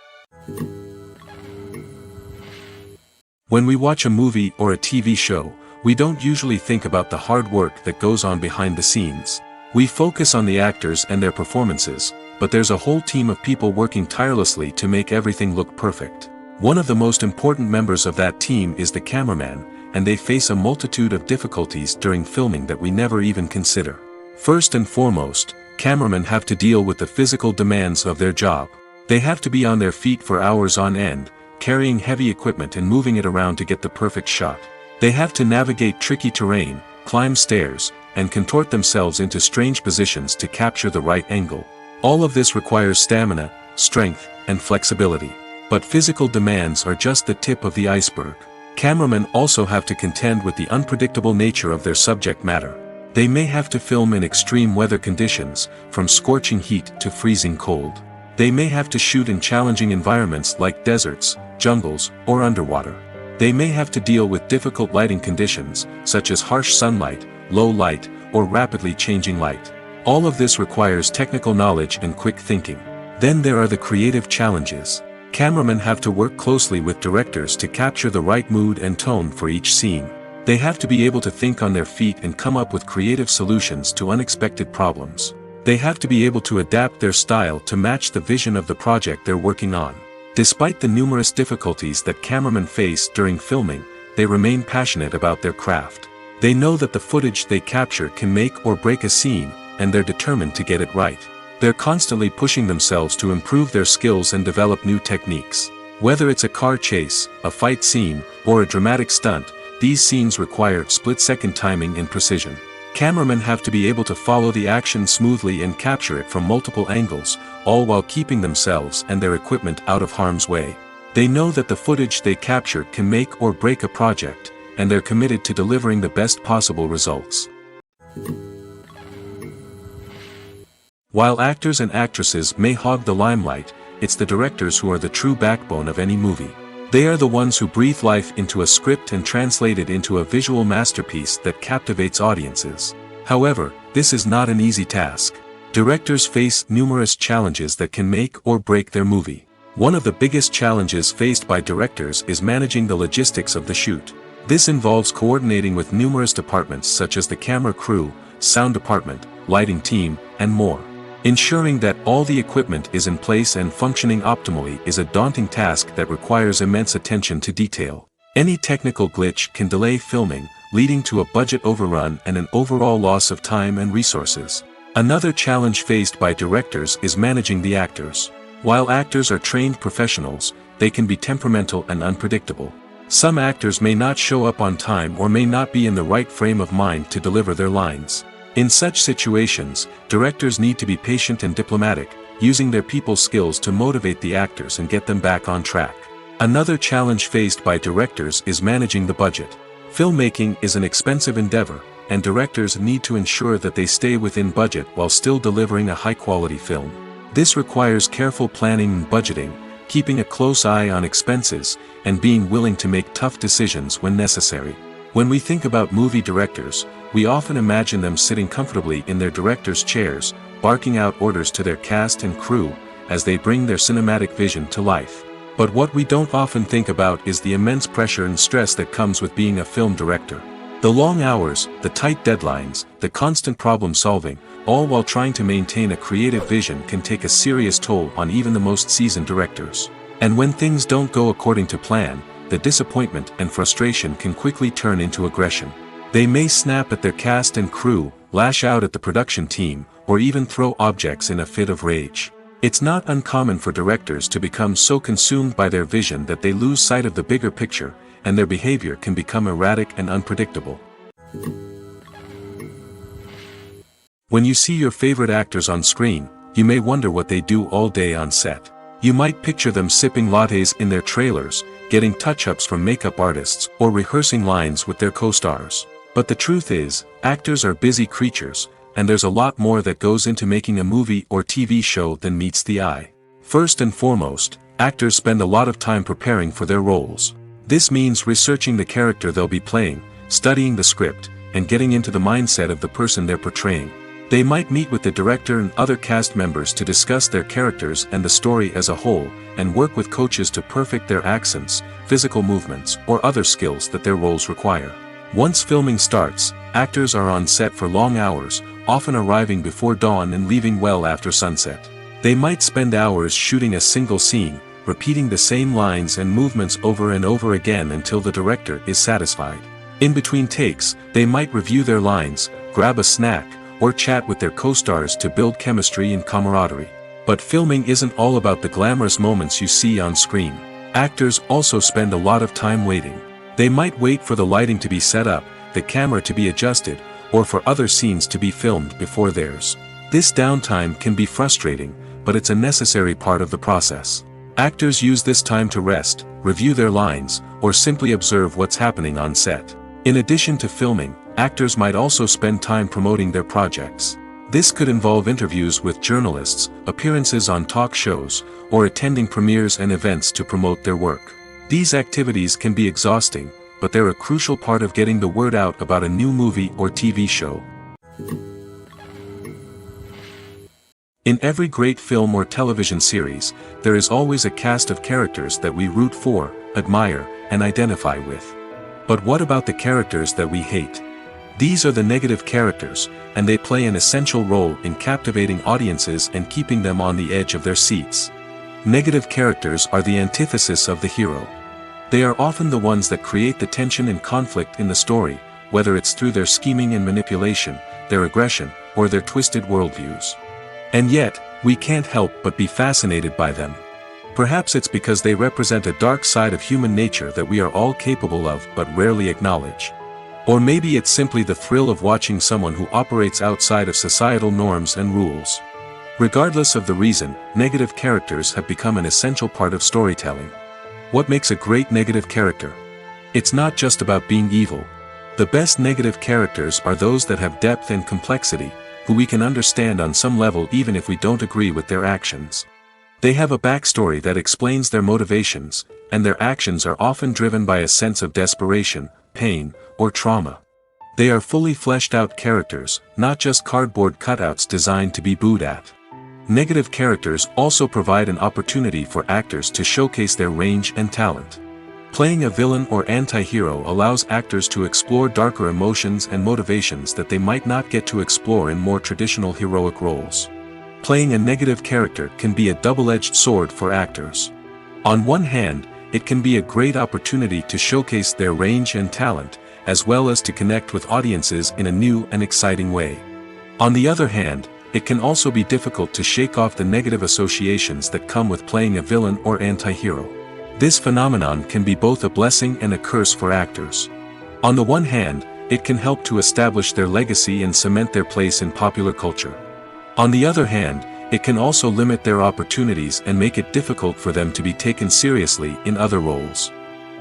When we watch a movie or a TV show, we don't usually think about the hard work that goes on behind the scenes. We focus on the actors and their performances, but there's a whole team of people working tirelessly to make everything look perfect. One of the most important members of that team is the cameraman, and they face a multitude of difficulties during filming that we never even consider. First and foremost, cameramen have to deal with the physical demands of their job. They have to be on their feet for hours on end, carrying heavy equipment and moving it around to get the perfect shot. They have to navigate tricky terrain, climb stairs, and contort themselves into strange positions to capture the right angle. All of this requires stamina, strength, and flexibility. But physical demands are just the tip of the iceberg. Cameramen also have to contend with the unpredictable nature of their subject matter. They may have to film in extreme weather conditions, from scorching heat to freezing cold. They may have to shoot in challenging environments like deserts, jungles, or underwater. They may have to deal with difficult lighting conditions, such as harsh sunlight, low light, or rapidly changing light. All of this requires technical knowledge and quick thinking. Then there are the creative challenges. Cameramen have to work closely with directors to capture the right mood and tone for each scene. They have to be able to think on their feet and come up with creative solutions to unexpected problems. They have to be able to adapt their style to match the vision of the project they're working on. Despite the numerous difficulties that cameramen face during filming, they remain passionate about their craft. They know that the footage they capture can make or break a scene, and they're determined to get it right. They're constantly pushing themselves to improve their skills and develop new techniques. Whether it's a car chase, a fight scene, or a dramatic stunt, these scenes require split-second timing and precision. Cameramen have to be able to follow the action smoothly and capture it from multiple angles, all while keeping themselves and their equipment out of harm's way. They know that the footage they capture can make or break a project, and they're committed to delivering the best possible results. While actors and actresses may hog the limelight, it's the directors who are the true backbone of any movie. They are the ones who breathe life into a script and translate it into a visual masterpiece that captivates audiences. However, this is not an easy task. Directors face numerous challenges that can make or break their movie. One of the biggest challenges faced by directors is managing the logistics of the shoot. This involves coordinating with numerous departments such as the camera crew, sound department, lighting team, and more. Ensuring that all the equipment is in place and functioning optimally is a daunting task that requires immense attention to detail. Any technical glitch can delay filming, leading to a budget overrun and an overall loss of time and resources. Another challenge faced by directors is managing the actors. While actors are trained professionals, they can be temperamental and unpredictable. Some actors may not show up on time or may not be in the right frame of mind to deliver their lines. In such situations, directors need to be patient and diplomatic, using their people skills to motivate the actors and get them back on track. Another challenge faced by directors is managing the budget. Filmmaking is an expensive endeavor, and directors need to ensure that they stay within budget while still delivering a high-quality film. This requires careful planning and budgeting, keeping a close eye on expenses, and being willing to make tough decisions when necessary. When we think about movie directors, we often imagine them sitting comfortably in their director's chairs, barking out orders to their cast and crew, as they bring their cinematic vision to life. But what we don't often think about is the immense pressure and stress that comes with being a film director. The long hours, the tight deadlines, the constant problem solving, all while trying to maintain a creative vision can take a serious toll on even the most seasoned directors. And when things don't go according to plan, the disappointment and frustration can quickly turn into aggression. They may snap at their cast and crew, lash out at the production team, or even throw objects in a fit of rage. It's not uncommon for directors to become so consumed by their vision that they lose sight of the bigger picture, and their behavior can become erratic and unpredictable. When you see your favorite actors on screen, you may wonder what they do all day on set. You might picture them sipping lattes in their trailers, getting touch-ups from makeup artists, or rehearsing lines with their co-stars. But the truth is, actors are busy creatures, and there's a lot more that goes into making a movie or TV show than meets the eye. First and foremost, actors spend a lot of time preparing for their roles. This means researching the character they'll be playing, studying the script, and getting into the mindset of the person they're portraying. They might meet with the director and other cast members to discuss their characters and the story as a whole, and work with coaches to perfect their accents, physical movements, or other skills that their roles require. Once filming starts, actors are on set for long hours, often arriving before dawn and leaving well after sunset. They might spend hours shooting a single scene, repeating the same lines and movements over and over again until the director is satisfied. In between takes, they might review their lines, grab a snack, or chat with their co-stars to build chemistry and camaraderie. But filming isn't all about the glamorous moments you see on screen. Actors also spend a lot of time waiting. They might wait for the lighting to be set up, the camera to be adjusted, or for other scenes to be filmed before theirs. This downtime can be frustrating, but it's a necessary part of the process. Actors use this time to rest, review their lines, or simply observe what's happening on set. In addition to filming, actors might also spend time promoting their projects. This could involve interviews with journalists, appearances on talk shows, or attending premieres and events to promote their work. These activities can be exhausting, but they're a crucial part of getting the word out about a new movie or TV show. In every great film or television series, there is always a cast of characters that we root for, admire, and identify with. But what about the characters that we hate? These are the negative characters, and they play an essential role in captivating audiences and keeping them on the edge of their seats. Negative characters are the antithesis of the hero. They are often the ones that create the tension and conflict in the story, whether it's through their scheming and manipulation, their aggression, or their twisted worldviews. And yet, we can't help but be fascinated by them. Perhaps it's because they represent a dark side of human nature that we are all capable of but rarely acknowledge. Or maybe it's simply the thrill of watching someone who operates outside of societal norms and rules. Regardless of the reason, negative characters have become an essential part of storytelling. What makes a great negative character? It's not just about being evil. The best negative characters are those that have depth and complexity, who we can understand on some level even if we don't agree with their actions. They have a backstory that explains their motivations, and their actions are often driven by a sense of desperation, pain, or trauma. They are fully fleshed out characters, not just cardboard cutouts designed to be booed at. Negative characters also provide an opportunity for actors to showcase their range and talent. Playing a villain or anti-hero allows actors to explore darker emotions and motivations that they might not get to explore in more traditional heroic roles. Playing a negative character can be a double-edged sword for actors. On one hand, it can be a great opportunity to showcase their range and talent, as well as to connect with audiences in a new and exciting way. On the other hand, it can also be difficult to shake off the negative associations that come with playing a villain or anti-hero. This phenomenon can be both a blessing and a curse for actors. On the one hand, it can help to establish their legacy and cement their place in popular culture. On the other hand, it can also limit their opportunities and make it difficult for them to be taken seriously in other roles.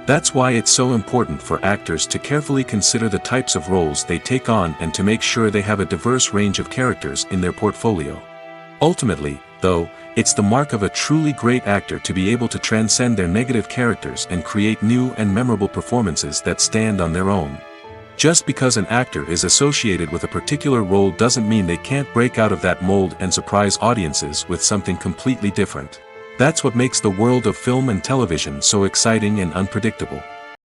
That's why it's so important for actors to carefully consider the types of roles they take on and to make sure they have a diverse range of characters in their portfolio. Ultimately, though, it's the mark of a truly great actor to be able to transcend their negative characters and create new and memorable performances that stand on their own. Just because an actor is associated with a particular role doesn't mean they can't break out of that mold and surprise audiences with something completely different. That's what makes the world of film and television so exciting and unpredictable.